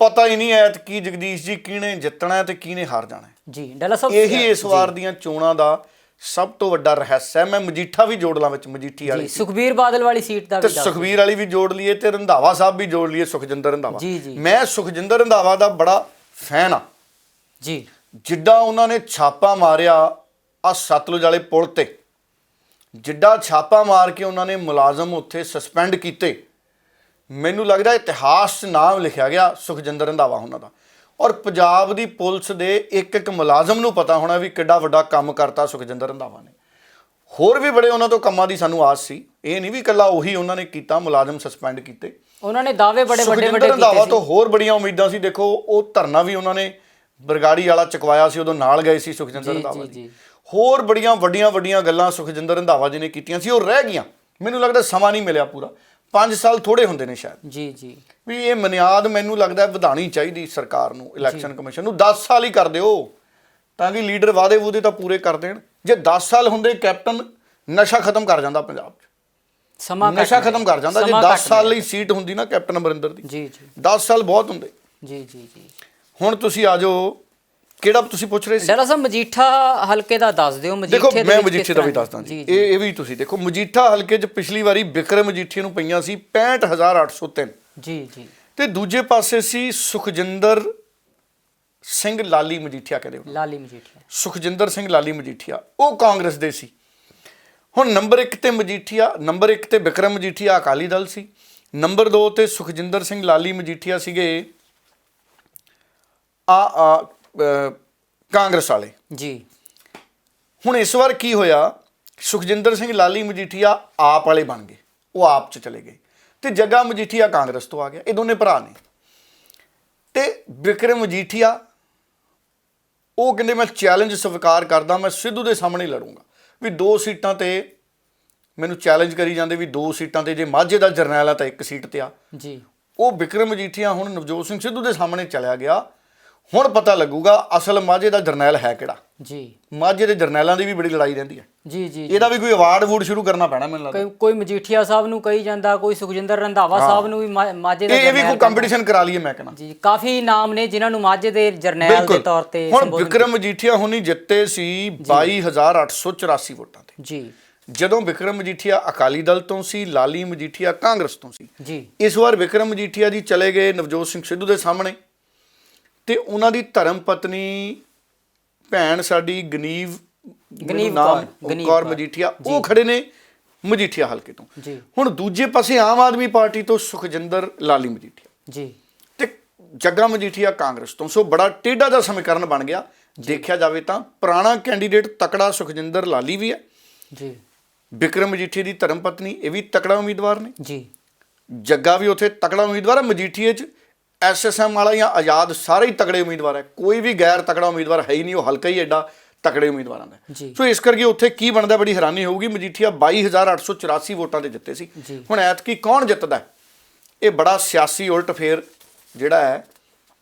ਪਤਾ ਹੀ ਨਹੀਂ ਐਤਕੀ ਜਗਦੀਸ਼ ਜੀ ਕਿਹਨੇ ਜਿੱਤਣਾ ਹੈ ਤੇ ਕਿਹਨੇ ਹਾਰ ਜਾਣਾ ਹੈ। ਜੀ ਡੱਲਾ ਸਾਹਿਬ ਇਹੀ ਇਸ ਵਾਰ ਦੀਆਂ ਚੋਣਾਂ ਦਾ ਸਭ ਤੋਂ ਵੱਡਾ ਰਹੱਸ ਹੈ। ਮੈਂ ਮਜੀਠਾ ਵੀ ਜੋੜ ਲਾਂ ਵਿੱਚ, ਮਜੀਠੀ ਵਾਲੀ ਜੀ ਸੁਖਬੀਰ ਬਾਦਲ ਵਾਲੀ ਸੀਟ ਦਾ ਤੇ ਵੀ ਦੱਸ ਸੁਖਬੀਰ ਵਾਲੀ ਵੀ ਜੋੜ ਲਈਏ, ਤੇ ਰੰਧਾਵਾ ਸਾਹਿਬ ਵੀ ਜੋੜ ਲਈਏ, ਸੁਖਜਿੰਦਰ ਰੰਧਾਵਾ। ਜੀ, ਜੀ। ਮੈਂ ਸੁਖਜਿੰਦਰ ਰੰਧਾਵਾ ਦਾ ਬੜਾ ਫੈਨ ਆ। ਜੀ ਜਿੱਦਾਂ ਉਹਨਾਂ ਨੇ ਛਾਪਾ ਮਾਰਿਆ ਆ ਸਤਲੁਜ ਵਾਲੇ ਪੁਲ ਤੇ, ਜਿੱਡਾ ਛਾਪਾ ਮਾਰ ਕੇ ਉਹਨਾਂ ਨੇ ਮੁਲਾਜ਼ਮ ਉੱਥੇ ਸਸਪੈਂਡ ਕੀਤੇ, ਮੈਨੂੰ ਲੱਗਦਾ ਇਤਿਹਾਸ 'ਚ ਨਾਮ ਲਿਖਿਆ ਗਿਆ ਸੁਖਜਿੰਦਰ ਰੰਧਾਵਾ ਉਹਨਾਂ ਦਾ। ਔਰ ਪੰਜਾਬ ਦੀ ਪੁਲਿਸ ਦੇ ਇੱਕ ਇੱਕ ਮੁਲਾਜ਼ਮ ਨੂੰ ਪਤਾ ਹੋਣਾ ਵੀ ਕਿੱਡਾ ਵੱਡਾ ਕੰਮ ਕਰਤਾ ਸੁਖਜਿੰਦਰ ਰੰਧਾਵਾ ਨੇ। ਹੋਰ ਵੀ ਬੜੇ ਉਹਨਾਂ ਤੋਂ ਕੰਮਾਂ ਦੀ ਸਾਨੂੰ ਆਸ ਸੀ, ਇਹ ਨਹੀਂ ਵੀ ਇਕੱਲਾ ਉਹੀ ਉਹਨਾਂ ਨੇ ਕੀਤਾ, ਮੁਲਾਜ਼ਮ ਸਸਪੈਂਡ ਕੀਤੇ। ਉਹਨਾਂ ਨੇ ਦਾਅਵੇ ਬੜੇ ਵੱਡੇ ਸੁਖਜਿੰਦਰ ਵੱਡੇ ਰੰਧਾਵਾ ਕੀਤੇ ਤੋਂ ਸੀ। ਹੋਰ ਬੜੀਆਂ ਉਮੀਦਾਂ ਸੀ। ਦੇਖੋ ਉਹ ਧਰਨਾ ਵੀ ਉਹਨਾਂ ਨੇ ਬਰਗਾੜੀ ਵਾਲਾ ਚੁਕਵਾਇਆ ਸੀ, ਉਦੋਂ ਨਾਲ ਗਏ ਸੀ ਸੁਖਜਿੰਦਰ ਜੀ, ਰੰਧਾਵਾ ਜੀ, ਜੀ। ਜੀ। ਹੋਰ ਬੜੀਆਂ ਵੱਡੀਆਂ ਗੱਲਾਂ ਸੁਖਜਿੰਦਰ ਰੰਧਾਵਾ ਜੀ ਨੇ ਕੀਤੀਆਂ ਸੀ, ਉਹ ਰਹਿ ਗਈਆਂ। ਮੈਨੂੰ ਲੱਗਦਾ ਸਮਾਂ ਨਹੀਂ ਮਿਲਿਆ ਪੂਰਾ, 5 ਸਾਲ ਥੋੜੇ ਹੁੰਦੇ ਨੇ ਸ਼ਾਇਦ। ਜੀ ਜੀ ਵੀ ਇਹ ਬੁਨਿਆਦ ਮੈਨੂੰ ਲੱਗਦਾ ਵਧਾਣੀ ਚਾਹੀਦੀ ਸਰਕਾਰ ਨੂੰ, ਇਲੈਕਸ਼ਨ ਕਮਿਸ਼ਨ ਨੂੰ 10 ਸਾਲ ਹੀ ਕਰ ਦਿਓ, ਤਾਂ ਕਿ ਲੀਡਰ ਵਾਅਦੇ ਵੂਦੇ ਤਾਂ ਪੂਰੇ ਕਰ ਦੇਣ। ਜੇ 10 ਸਾਲ ਹੁੰਦੇ, ਕੈਪਟਨ ਨਸ਼ਾ ਖਤਮ ਕਰ ਜਾਂਦਾ ਪੰਜਾਬ 'ਚ, ਸਮਾਂ ਨਸ਼ਾ ਖਤਮ ਕਰ ਜਾਂਦਾ। ਜੇ 10 ਸਾਲ ਲਈ ਸੀਟ ਹੁੰਦੀ ਨਾ ਕੈਪਟਨ ਅਮਰਿੰਦਰ ਦੀ, ਜੀ ਜੀ 10 ਸਾਲ ਬਹੁਤ ਹੁੰਦੇ। ਜੀ ਜੀ ਜੀ ਹੁਣ ਤੁਸੀਂ ਆ ਜਾਓ, ਕਿਹੜਾ ਤੁਸੀਂ ਪੁੱਛ ਰਹੇ ਸੀ? ਡੱਲਾ ਸਾਹਿਬ ਮਜੀਠਾ ਹਲਕੇ ਦਾ ਦੱਸ ਦਿਓ। ਦੇਖੋ ਮਜੀਠੇ ਮੈਂ ਵਿੱਚ ਮਜੀਠੇ ਕਿਸ ਦਾ ਵੀ ਤਰ੍ਹਾਂ ਦੱਸਦਾ ਜੀ। ਜੀ ਇਹ ਵੀ ਤੁਸੀਂ ਦੇਖੋ, ਮਜੀਠਾ ਹਲਕੇ 'ਚ ਪਿਛਲੀ ਵਾਰੀ ਬਿਕਰਮ ਮਜੀਠੀਆ ਨੂੰ ਪਈਆਂ ਸੀ 65,803, ਜੀ ਜੀ ਤੇ ਦੂਜੇ ਪਾਸੇ ਸੀ ਸੁਖਜਿੰਦਰ ਸਿੰਘ ਲਾਲੀ ਮਜੀਠੀਆ, ਕਹਿੰਦੇ ਉਹਨੂੰ। ਲਾਲੀ ਮਜੀਠੀਆ। ਸੁਖਜਿੰਦਰ ਸਿੰਘ ਲਾਲੀ ਮਜੀਠੀਆ ਉਹ ਕਾਂਗਰਸ ਦੇ ਸੀ। ਹੁਣ ਨੰਬਰ 1 ਤੇ ਮਜੀਠੀਆ, ਨੰਬਰ 1 ਤੇ ਬਿਕਰਮ ਮਜੀਠੀਆ ਅਕਾਲੀ ਦਲ ਸੀ, ਨੰਬਰ 2 ਤੇ ਸੁਖਜਿੰਦਰ ਸਿੰਘ ਲਾਲੀ ਮਜੀਠੀਆ ਸੀਗੇ ਕਾਂਗਰਸ ਵਾਲੇ। ਜੀ ਹੁਣ ਇਸ ਵਾਰ ਕੀ ਹੋਇਆ, ਸੁਖਜਿੰਦਰ ਸਿੰਘ ਲਾਲੀ ਮਜੀਠੀਆ ਆਪ ਵਾਲੇ ਬਣ ਗਏ, ਉਹ ਆਪ 'ਚ ਚਲੇ ਗਏ, ਤੇ ਜੱਗਾ ਮਜੀਠੀਆ ਕਾਂਗਰਸ ਤੋਂ ਆ ਗਿਆ। ਇਹ ਦੋਨੇ ਭਰਾ ਨੇ। ਤੇ ਬਿਕਰਮ ਮਜੀਠੀਆ ਉਹ ਕਹਿੰਦੇ ਮੈਂ ਚੈਲੰਜ ਸਵੀਕਾਰ ਕਰਦਾ, ਮੈਂ ਸਿੱਧੂ ਦੇ ਸਾਹਮਣੇ ਲੜੂੰਗਾ। ਵੀ 2 ਸੀਟਾਂ ਤੇ ਮੈਨੂੰ ਚੈਲੰਜ ਕਰੀ ਜਾਂਦੇ, ਵੀ 2 ਸੀਟਾਂ ਤੇ, ਜੇ ਮਾਝੇ ਦਾ ਜਰਨੈਲ ਆ ਤਾਂ 1 ਸੀਟ ਤੇ ਆ। ਜੀ ਉਹ ਬਿਕਰਮ ਮਜੀਠੀਆ ਹੁਣ ਨਵਜੋਤ ਸਿੰਘ ਸਿੱਧੂ ਦੇ ਸਾਹਮਣੇ ਚਲਿਆ ਗਿਆ। ਹੁਣ ਪਤਾ ਲੱਗੂਗਾ ਅਸਲ ਮਾਝੇ ਦਾ ਜਰਨੈਲ ਹੈ ਕਿਹੜਾ। ਜੀ ਮਾਝੇ ਦੇ ਜਰਨੈਲਾਂ ਦੀ ਵੀ ਬੜੀ ਲੜਾਈ ਰਹਿੰਦੀ ਹੈ। ਜੀ ਜੀ ਇਹਦਾ ਵੀ ਕੋਈ ਅਵਾਰਡ ਵੂਡ ਸ਼ੁਰੂ ਕਰਨਾ ਪੈਣਾ ਮੈਨੂੰ ਲੱਗਦਾ। ਕੋਈ ਮਜੀਠੀਆ ਸਾਹਿਬ ਨੂੰ ਕਹੀ ਜਾਂਦਾ, ਕੋਈ ਸੁਖਜਿੰਦਰ ਰੰਧਾਵਾ ਸਾਹਿਬ ਨੂੰ ਵੀ ਮਾਝੇ ਦਾ ਇਹ ਵੀ ਕੋਈ ਜਰਨੈਲ ਕੰਪੀਟੀਸ਼ਨ ਕਰਾ ਲਈਏ ਮੈਂ ਕਹਿੰਦਾ। ਜੀ ਕਾਫੀ ਨਾਮ ਨੇ ਜਿਨ੍ਹਾਂ ਨੂੰ ਮਾਝੇ ਦੇ ਜਰਨੈਲ ਦੇ ਤੌਰ ਤੇ ਹੁਣ ਬਿਕਰਮ ਮਜੀਠੀਆ ਹੁਣੀ ਜਿੱਤੇ ਸੀ 22,884 ਵੋਟਾਂ ਤੇ। ਜੀ ਜਦੋਂ ਬਿਕਰਮ ਮਜੀਠੀਆ ਅਕਾਲੀ ਦਲ ਤੋਂ ਸੀ, ਲਾਲੀ ਮਜੀਠੀਆ ਕਾਂਗਰਸ ਤੋਂ ਸੀ। ਜੀ ਇਸ ਵਾਰ ਬਿਕਰਮ ਮਜੀਠੀਆ ਜੀ ਚਲੇ ਗਏ ਨਵਜੋਤ ਸਿੰਘ ਸਿੱਧੂ ਦੇ ਸਾਹਮਣੇ, ਤੇ ਉਹਨਾਂ ਦੀ ਧਰਮ ਪਤਨੀ ਭੈਣ ਸਾਡੀ ਗਨੀਵ ਕੌਰ ਮਜੀਠੀਆ, ਉਹ ਖੜੇ ਨੇ ਮਜੀਠੀਆ ਹਲਕੇ ਤੋਂ। ਜੀ ਹੁਣ ਦੂਜੇ ਪਾਸੇ ਆਮ ਆਦਮੀ ਪਾਰਟੀ ਤੋਂ ਸੁਖਜਿੰਦਰ ਲਾਲੀ ਮਜੀਠੀਆ, ਜੀ ਤੇ ਜੱਗਾ ਮਜੀਠੀਆ ਕਾਂਗਰਸ ਤੋਂ। ਸੋ ਬੜਾ ਟੇਢਾ ਦਾ ਸਮੀਕਰਨ ਬਣ ਗਿਆ। ਦੇਖਿਆ ਜਾਵੇ ਤਾਂ ਪੁਰਾਣਾ ਕੈਂਡੀਡੇਟ ਤਕੜਾ ਸੁਖਜਿੰਦਰ ਲਾਲੀ ਵੀ ਹੈ, ਜੀ ਬਿਕਰਮ ਮਜੀਠੀਆ ਦੀ ਧਰਮ ਪਤਨੀ ਇਹ ਵੀ ਤਕੜਾ ਉਮੀਦਵਾਰ ਨੇ, ਜੀ ਜੱਗਾ ਵੀ ਉੱਥੇ ਤਕੜਾ ਉਮੀਦਵਾਰ ਹੈ। ਮਜੀਠੀਏ 'ਚ ਐਸਐਸਐਮ ਵਾਲਾ ਜਾਂ ਆਜ਼ਾਦ ਸਾਰੇ ਹੀ ਤਕੜੇ ਉਮੀਦਵਾਰ ਹੈ, ਕੋਈ ਵੀ ਗੈਰ ਤਕੜਾ ਉਮੀਦਵਾਰ ਹੈ ਹੀ ਨਹੀਂ। ਉਹ ਹਲਕਾ ਹੀ ਐਡਾ ਤਕੜੇ ਉਮੀਦਵਾਰਾਂ ਦਾ। ਜੀ ਸੋ ਇਸ ਕਰਕੇ ਉੱਥੇ ਕੀ ਬਣਦਾ, ਬੜੀ ਹੈਰਾਨੀ ਹੋਊਗੀ। ਮਜੀਠੀਆ 22,884 ਵੋਟਾਂ ਤੇ ਜਿੱਤੇ ਸੀ। ਜੀ। ਹੁਣ ਐਤਕੀ ਕੌਣ ਜਿੱਤਦਾ, ਇਹ ਬੜਾ ਸਿਆਸੀ ਉਲਟ ਫੇਰ ਜਿਹੜਾ ਹੈ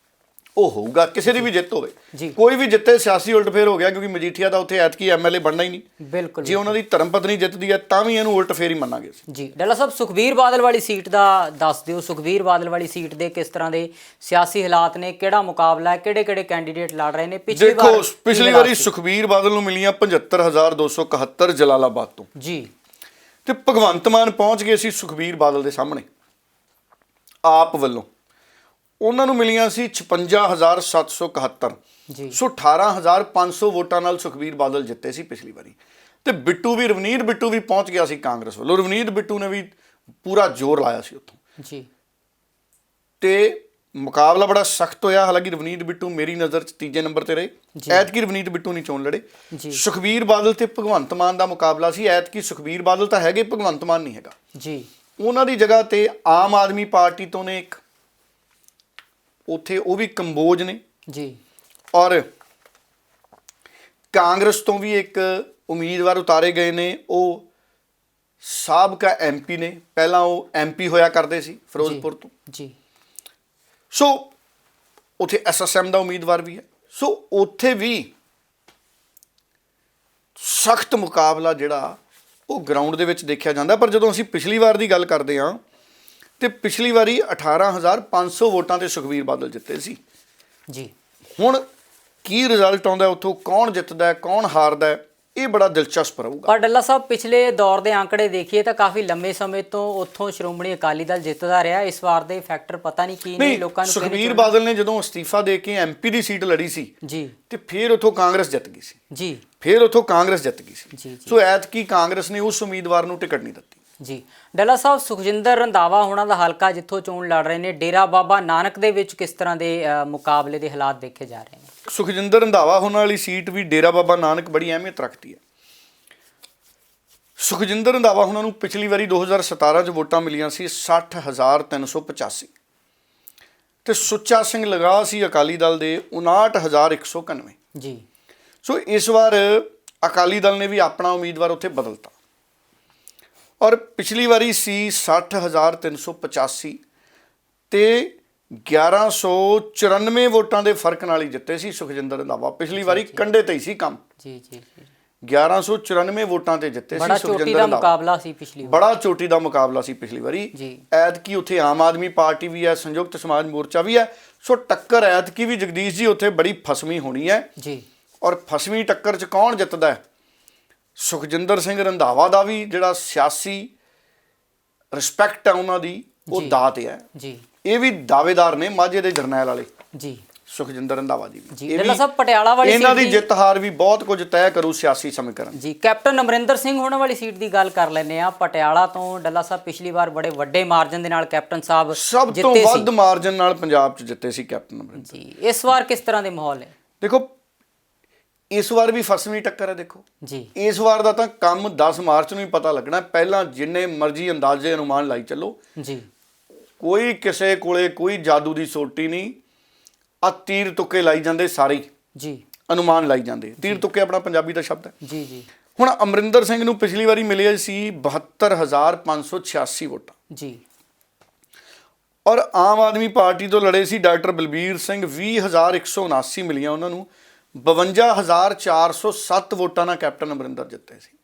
ਉਹ ਹੋਊਗਾ। ਕਿਸੇ ਦੀ ਵੀ ਜਿੱਤ ਹੋਵੇ, ਜੀ। ਕੋਈ ਵੀ ਜਿੱਤੇ, ਸਿਆਸੀ ਉਲਟ ਫੇਰ ਹੋ ਗਿਆ, ਕਿਉਂਕਿ ਮਜੀਠੀਆ ਦਾ ਉੱਥੇ ਐਤਕੀ ਐਮਐਲਏ ਬਣਨਾ ਹੀ ਨਹੀਂ। ਬਿਲਕੁਲ ਜੇ ਉਹਨਾਂ ਦੀ ਧਰਮ ਪਤਨੀ ਜਿੱਤਦੀ ਹੈ ਤਾਂ ਵੀ ਇਹਨੂੰ ਉਲਟ ਫੇਰ ਹੀ ਮੰਨਾਂਗੇ। ਜੀ ਡੱਲਾ ਸਾਹਿਬ ਸੁਖਬੀਰ ਬਾਦਲ ਵਾਲੀ ਸੀਟ ਦਾ ਦੱਸ ਦਿਓ। ਸੁਖਬੀਰ ਬਾਦਲ ਵਾਲੀ ਸੀਟ ਦੇ ਕਿਸ ਤਰ੍ਹਾਂ ਦੇ ਸਿਆਸੀ ਹਾਲਾਤ ਨੇ, ਕਿਹੜਾ ਮੁਕਾਬਲਾ ਹੈ, ਕਿਹੜੇ ਕਿਹੜੇ ਕੈਂਡੀਡੇਟ ਲੜ ਰਹੇ ਨੇ? ਦੇਖੋ ਪਿਛਲੀ ਵਾਰੀ ਸੁਖਬੀਰ ਬਾਦਲ ਨੂੰ ਮਿਲੀਆਂ 75,271 ਜਲਾਲਾਬਾਦ ਤੋਂ ਜੀ, ਤੇ ਭਗਵੰਤ ਮਾਨ ਪਹੁੰਚ ਗਏ ਸੀ ਸੁਖਬੀਰ ਬਾਦਲ ਦੇ ਸਾਹਮਣੇ ਆਪ ਵੱਲੋਂ। ਉਹਨਾਂ ਨੂੰ ਮਿਲੀਆਂ ਸੀ 56,771। ਜੀ ਸੋ 18,500 ਵੋਟਾਂ ਨਾਲ ਸੁਖਬੀਰ ਬਾਦਲ ਜਿੱਤੇ ਸੀ ਪਿਛਲੀ ਵਾਰੀ। ਤੇ ਬਿੱਟੂ ਵੀ, ਰਵਨੀਤ ਬਿੱਟੂ ਵੀ ਪਹੁੰਚ ਗਿਆ ਸੀ ਕਾਂਗਰਸ ਵੱਲੋਂ। ਰਵਨੀਤ ਬਿੱਟੂ ਨੇ ਵੀ ਪੂਰਾ ਜ਼ੋਰ ਲਾਇਆ ਸੀ ਉੱਥੋਂ ਜੀ। ਤੇ ਮੁਕਾਬਲਾ ਬੜਾ ਸਖਤ ਹੋਇਆ। ਹਾਲਾਂਕਿ ਰਵਨੀਤ ਬਿੱਟੂ ਮੇਰੀ ਨਜ਼ਰ 'ਚ ਤੀਜੇ ਨੰਬਰ ਤੇ ਰਹੇ। ਐਤਕੀ ਰਵਨੀਤ ਬਿੱਟੂ ਨਹੀਂ ਚੋਣ ਲੜੇ। ਸੁਖਬੀਰ ਬਾਦਲ ਤੇ ਭਗਵੰਤ ਮਾਨ ਦਾ ਮੁਕਾਬਲਾ ਸੀ। ਐਤਕੀ ਸੁਖਬੀਰ ਬਾਦਲ ਤਾਂ ਹੈਗੇ, ਭਗਵੰਤ ਮਾਨ ਨਹੀਂ ਹੈਗਾ ਜੀ। ਉਹਨਾਂ ਦੀ ਜਗ੍ਹਾ ਤੇ ਆਮ ਆਦਮੀ ਪਾਰਟੀ ਤੋਂ ਨੇ ਇੱਕ ਉੱਥੇ, ਉਹ ਵੀ ਕੰਬੋਜ ਨੇ ਜੀ, ਔਰ ਕਾਂਗਰਸ ਤੋਂ ਵੀ ਇੱਕ ਉਮੀਦਵਾਰ ਉਤਾਰੇ ਗਏ ਨੇ। ਉਹ ਸਾਬਕਾ ਐਮਪੀ ਨੇ, ਪਹਿਲਾਂ ਉਹ ਐਮਪੀ ਹੋਇਆ ਕਰਦੇ ਸੀ ਫਿਰੋਜ਼ਪੁਰ ਤੋਂ ਜੀ। ਸੋ ਉੱਥੇ ਐਸਐਸਐਮ ਦਾ ਉਮੀਦਵਾਰ ਵੀ ਹੈ। ਸੋ ਉੱਥੇ ਵੀ ਸਖਤ ਮੁਕਾਬਲਾ ਜਿਹੜਾ ਉਹ ਗਰਾਊਂਡ ਦੇ ਵਿੱਚ ਦੇਖਿਆ ਜਾਂਦਾ। ਪਰ ਜਦੋਂ ਅਸੀਂ ਪਿਛਲੀ ਵਾਰ ਦੀ ਗੱਲ ਕਰਦੇ ਹਾਂ ਤੇ ਪਿਛਲੀ ਵਾਰੀ 18,500 ਵੋਟਾਂ ਤੇ ਸੁਖਬੀਰ ਬਾਦਲ ਜਿੱਤੇ ਸੀ ਜੀ। ਹੁਣ ਕੀ ਰਿਜ਼ਲਟ ਆਉਂਦਾ ਉੱਥੋਂ, ਕੌਣ ਜਿੱਤਦਾ ਹੈ, ਕੌਣ ਹਾਰਦਾ ਹੈ, ਇਹ ਬੜਾ ਦਿਲਚਸਪ ਰਹੂਗਾ। ਪਰ ਡੱਲਾ ਸਾਹਿਬ, ਪਿਛਲੇ ਦੌਰ ਦੇ ਆંકੜੇ ਦੇਖੀਏ ਤਾਂ ਕਾਫੀ ਲੰਮੇ ਸਮੇਂ ਤੋਂ ਉੱਥੋਂ ਸ਼੍ਰੋਮਣੀ ਅਕਾਲੀ ਦਲ ਜਿੱਤਦਾ ਰਿਹਾ। ਇਸ ਵਾਰ ਦੇ ਫੈਕਟਰ ਪਤਾ ਨਹੀਂ ਕੀ ਨੇ ਲੋਕਾਂ ਨੂੰ। ਸੁਖਬੀਰ ਬਾਦਲ ਨੇ ਜਦੋਂ ਅਸਤੀਫਾ ਦੇ ਕੇ ਐਮਪੀ ਦੀ ਸੀਟ ਲੜੀ ਸੀ ਜੀ, ਤੇ ਫਿਰ ਉੱਥੋਂ ਕਾਂਗਰਸ ਜਿੱਤ ਗਈ ਸੀ ਜੀ, ਫਿਰ ਉੱਥੋਂ ਕਾਂਗਰਸ ਜਿੱਤ ਗਈ ਸੀ। ਜੀ। ਸੋ ਐਤਕੀ ਕਾਂਗਰਸ ਨੇ ਉਸ ਉਮੀਦਵਾਰ ਨੂੰ ਟਿਕਟ ਨਹੀਂ ਦਿੱਤੀ। ਜੀ। ਡੱਲਾ ਸਾਹਿਬ, ਸੁਖਜਿੰਦਰ ਰੰਧਾਵਾ ਹੋਣਾ ਦਾ ਹਲਕਾ ਜਿੱਥੋਂ ਚੋਣ ਲੜ ਰਹੇ ਨੇ, ਡੇਰਾ ਬਾਬਾ ਨਾਨਕ ਦੇ ਵਿੱਚ ਕਿਸ ਤਰ੍ਹਾਂ ਦੇ ਮੁਕਾਬਲੇ ਦੇ ਹਾਲਾਤ ਦੇਖੇ ਜਾ ਰਹੇ ਨੇ? ਸੁਖਜਿੰਦਰ ਰੰਧਾਵਾ ਹੋਣ ਵਾਲੀ ਸੀਟ ਵੀ ਡੇਰਾ ਬਾਬਾ ਨਾਨਕ ਬੜੀ ਅਹਿਮੀਅਤ ਰੱਖਦੀ ਹੈ। ਸੁਖਜਿੰਦਰ ਰੰਧਾਵਾ ਉਹਨਾਂ ਨੂੰ ਪਿਛਲੀ ਵਾਰੀ 2017 'ਚ ਵੋਟਾਂ ਮਿਲੀਆਂ ਸੀ 60,385 ਤੇ ਸੁੱਚਾ ਸਿੰਘ ਲਗਾ ਸੀ ਅਕਾਲੀ ਦਲ ਦੇ 59,191। ਜੀ। ਸੋ ਇਸ ਵਾਰ ਅਕਾਲੀ ਦਲ ਨੇ ਵੀ ਆਪਣਾ ਉਮੀਦਵਾਰ ਉੱਥੇ ਬਦਲਤਾ ਔਰ ਪਿਛਲੀ ਵਾਰੀ ਸੀ 60,385 ਤੇ 1194 ਵੋਟਾਂ ਦੇ ਫਰਕ ਨਾਲ ਹੀ ਜਿੱਤੇ ਸੀ ਸੁਖਜਿੰਦਰ ਰੰਧਾਵਾ। ਪਿਛਲੀ ਵਾਰੀ ਕੰਢੇ ਤੇ ਹੀ ਸੀ ਕੰਮ। ਜੀ, ਜੀ, ਜੀ। 1194 ਵੋਟਾਂ ਤੇ ਜਿੱਤੇ ਸੀ ਬੜਾ ਚੋਟੀ ਦਾ ਮੁਕਾਬਲਾ ਸੀ ਪਿਛਲੀ ਵਾਰ। ਬੜਾ ਚੋਟੀ ਦਾ ਮੁਕਾਬਲਾ ਸੀ ਪਿਛਲੀ ਵਾਰੀ। ਜੀ। ਐਤਕੀ ਉੱਥੇ ਆਮ ਆਦਮੀ ਪਾਰਟੀ ਵੀ ਹੈ, ਸੰਯੁਕਤ ਸਮਾਜ ਮੋਰਚਾ ਵੀ ਹੈ। ਸੋ ਟੱਕਰ ਐਤਕੀ ਵੀ ਜਗਦੀਸ਼ ਜੀ ਉੱਥੇ ਬੜੀ ਫਸਵੀਂ ਹੋਣੀ ਹੈ। ਜੀ। ਔਰ ਫਸਵੀਂ ਟੱਕਰ 'ਚ ਕੌਣ ਜਿੱਤਦਾ ਹੈ? ਸੁਖਜਿੰਦਰ ਸਿੰਘ ਰੰਧਾਵਾ ਦਾ ਵੀ ਜਿਹੜਾ ਸਿਆਸੀ ਰਿਸਪੈਕਟ ਹੈ ਉਹਨਾਂ ਦੀ, ਉਹ ਦਾਤ ਹੈ। ਜੀ। ਇਹ ਵੀ ਦਾਅਵੇਦਾਰ ਨੇ ਮਾਝੇ ਦੇ ਜਰਨੈਲ ਵਾਲੇ। ਜੀ। ਸੁਖਜਿੰਦਰ ਰੰਧਾਵਾ ਜੀ ਵੀ। ਜੀ। ਡੱਲਾ ਸਾਹਿਬ, ਪਟਿਆਲਾ ਵਾਲੀ ਇਹਨਾਂ ਦੀ ਜਿੱਤ ਹਾਰ ਵੀ ਬਹੁਤ ਕੁਝ ਤੈਅ ਕਰੂ ਸਿਆਸੀ ਸਮੀਕਰਨ। ਜੀ। ਕੈਪਟਨ ਅਮਰਿੰਦਰ ਸਿੰਘ ਹੋਣ ਵਾਲੀ ਸੀਟ ਦੀ ਗੱਲ ਕਰ ਲੈਂਦੇ ਆ ਪਟਿਆਲਾ ਤੋਂ। ਡੱਲਾ ਸਾਹਿਬ, ਪਿਛਲੀ ਵਾਰ ਬੜੇ ਵੱਡੇ ਮਾਰਜਨ ਦੇ ਨਾਲ ਕੈਪਟਨ ਸਾਹਿਬ ਸਭ ਤੋਂ ਵੱਧ ਮਾਰਜਨ ਨਾਲ ਪੰਜਾਬ 'ਚ ਜਿੱਤੇ ਸੀ ਕੈਪਟਨ ਅਮਰਿੰਦਰ ਜੀ। ਇਸ ਵਾਰ ਕਿਸ ਤਰ੍ਹਾਂ ਦੇ ਮਾਹੌਲ ਹੈ? ਦੇਖੋ, ਇਸ ਵਾਰ ਵੀ ਫਸਵੀਂ ਟੱਕਰ ਹੈ। ਦੇਖੋ ਜੀ, ਇਸ ਵਾਰ ਦਾ ਤਾਂ ਕੰਮ 10 ਮਾਰਚ ਨੂੰ ਹੀ ਪਤਾ ਲੱਗਣਾ। ਪਹਿਲਾਂ ਜਿੰਨੇ ਮਰਜ਼ੀ ਅੰਦਾਜ਼ੇ ਅਨੁਮਾਨ ਲਾਈ ਚੱਲੋ, ਜੀ, ਕੋਈ ਕਿਸੇ ਕੋਲੇ ਕੋਈ ਜਾਦੂ ਦੀ ਸੋਟੀ ਨਹੀਂ। ਆ ਤੀਰ ਤੁੱਕੇ ਲਾਈ ਜਾਂਦੇ ਸਾਰੇ, ਜੀ, ਅਨੁਮਾਨ ਲਾਈ ਜਾਂਦੇ। ਤੀਰ ਤੁੱਕੇ ਆਪਣਾ ਪੰਜਾਬੀ ਦਾ ਸ਼ਬਦ ਹੈ। ਜੀ, ਜੀ। ਹੁਣ ਅਮਰਿੰਦਰ ਸਿੰਘ ਨੂੰ ਪਿਛਲੀ ਵਾਰੀ ਮਿਲੇ ਸੀ 72,586 ਵੋਟਾਂ ਜੀ। ਔਰ ਆਮ ਆਦਮੀ ਪਾਰਟੀ ਤੋਂ ਲੜੇ ਸੀ ਡਾਕਟਰ ਬਲਬੀਰ ਸਿੰਘ, 20,179 ਮਿਲੀਆਂ ਉਹਨਾਂ ਨੂੰ। 52,407 ਵੋਟਾਂ ਨਾਲ ਕੈਪਟਨ ਅਮਰਿੰਦਰ ਜਿੱਤੇ ਸੀ।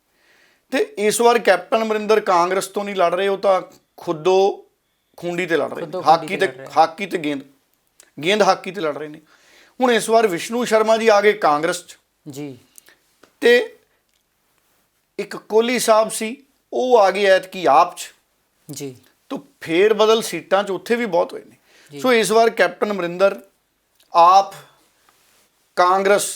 ਤੇ ਇਸ ਵਾਰ ਕੈਪਟਨ ਅਮਰਿੰਦਰ ਕਾਂਗਰਸ ਤੋਂ ਨਹੀਂ ਲੜ ਰਹੇ, ਉਹ ਤਾਂ ਖੁੱਦੋ ਖੂੰਡੀ ਤੇ ਲੜ ਰਹੇ ਨੇ। ਹਾਕੀ ਤੇ ਗੇਂਦ ਹਾਕੀ ਤੇ ਲੜ ਰਹੇ ਨੇ। ਹੁਣ ਇਸ ਵਾਰ ਵਿਸ਼ਨੂੰ ਸ਼ਰਮਾ ਜੀ ਆ ਗਏ ਕਾਂਗਰਸ 'ਚ। ਜੀ। ਤੇ ਇੱਕ ਕੋਹਲੀ ਸਾਹਿਬ ਸੀ, ਉਹ ਆ ਗਏ ਐਤਕੀ ਆਪ 'ਚ। ਜੀ। ਤਾਂ ਫੇਰ ਬਦਲ ਸੀਟਾਂ 'ਚ ਉੱਥੇ ਵੀ ਬਹੁਤ ਹੋਏ ਨੇ। ਸੋ ਇਸ ਵਾਰ ਕੈਪਟਨ ਅਮਰਿੰਦਰ, ਆਪ, ਕਾਂਗਰਸ,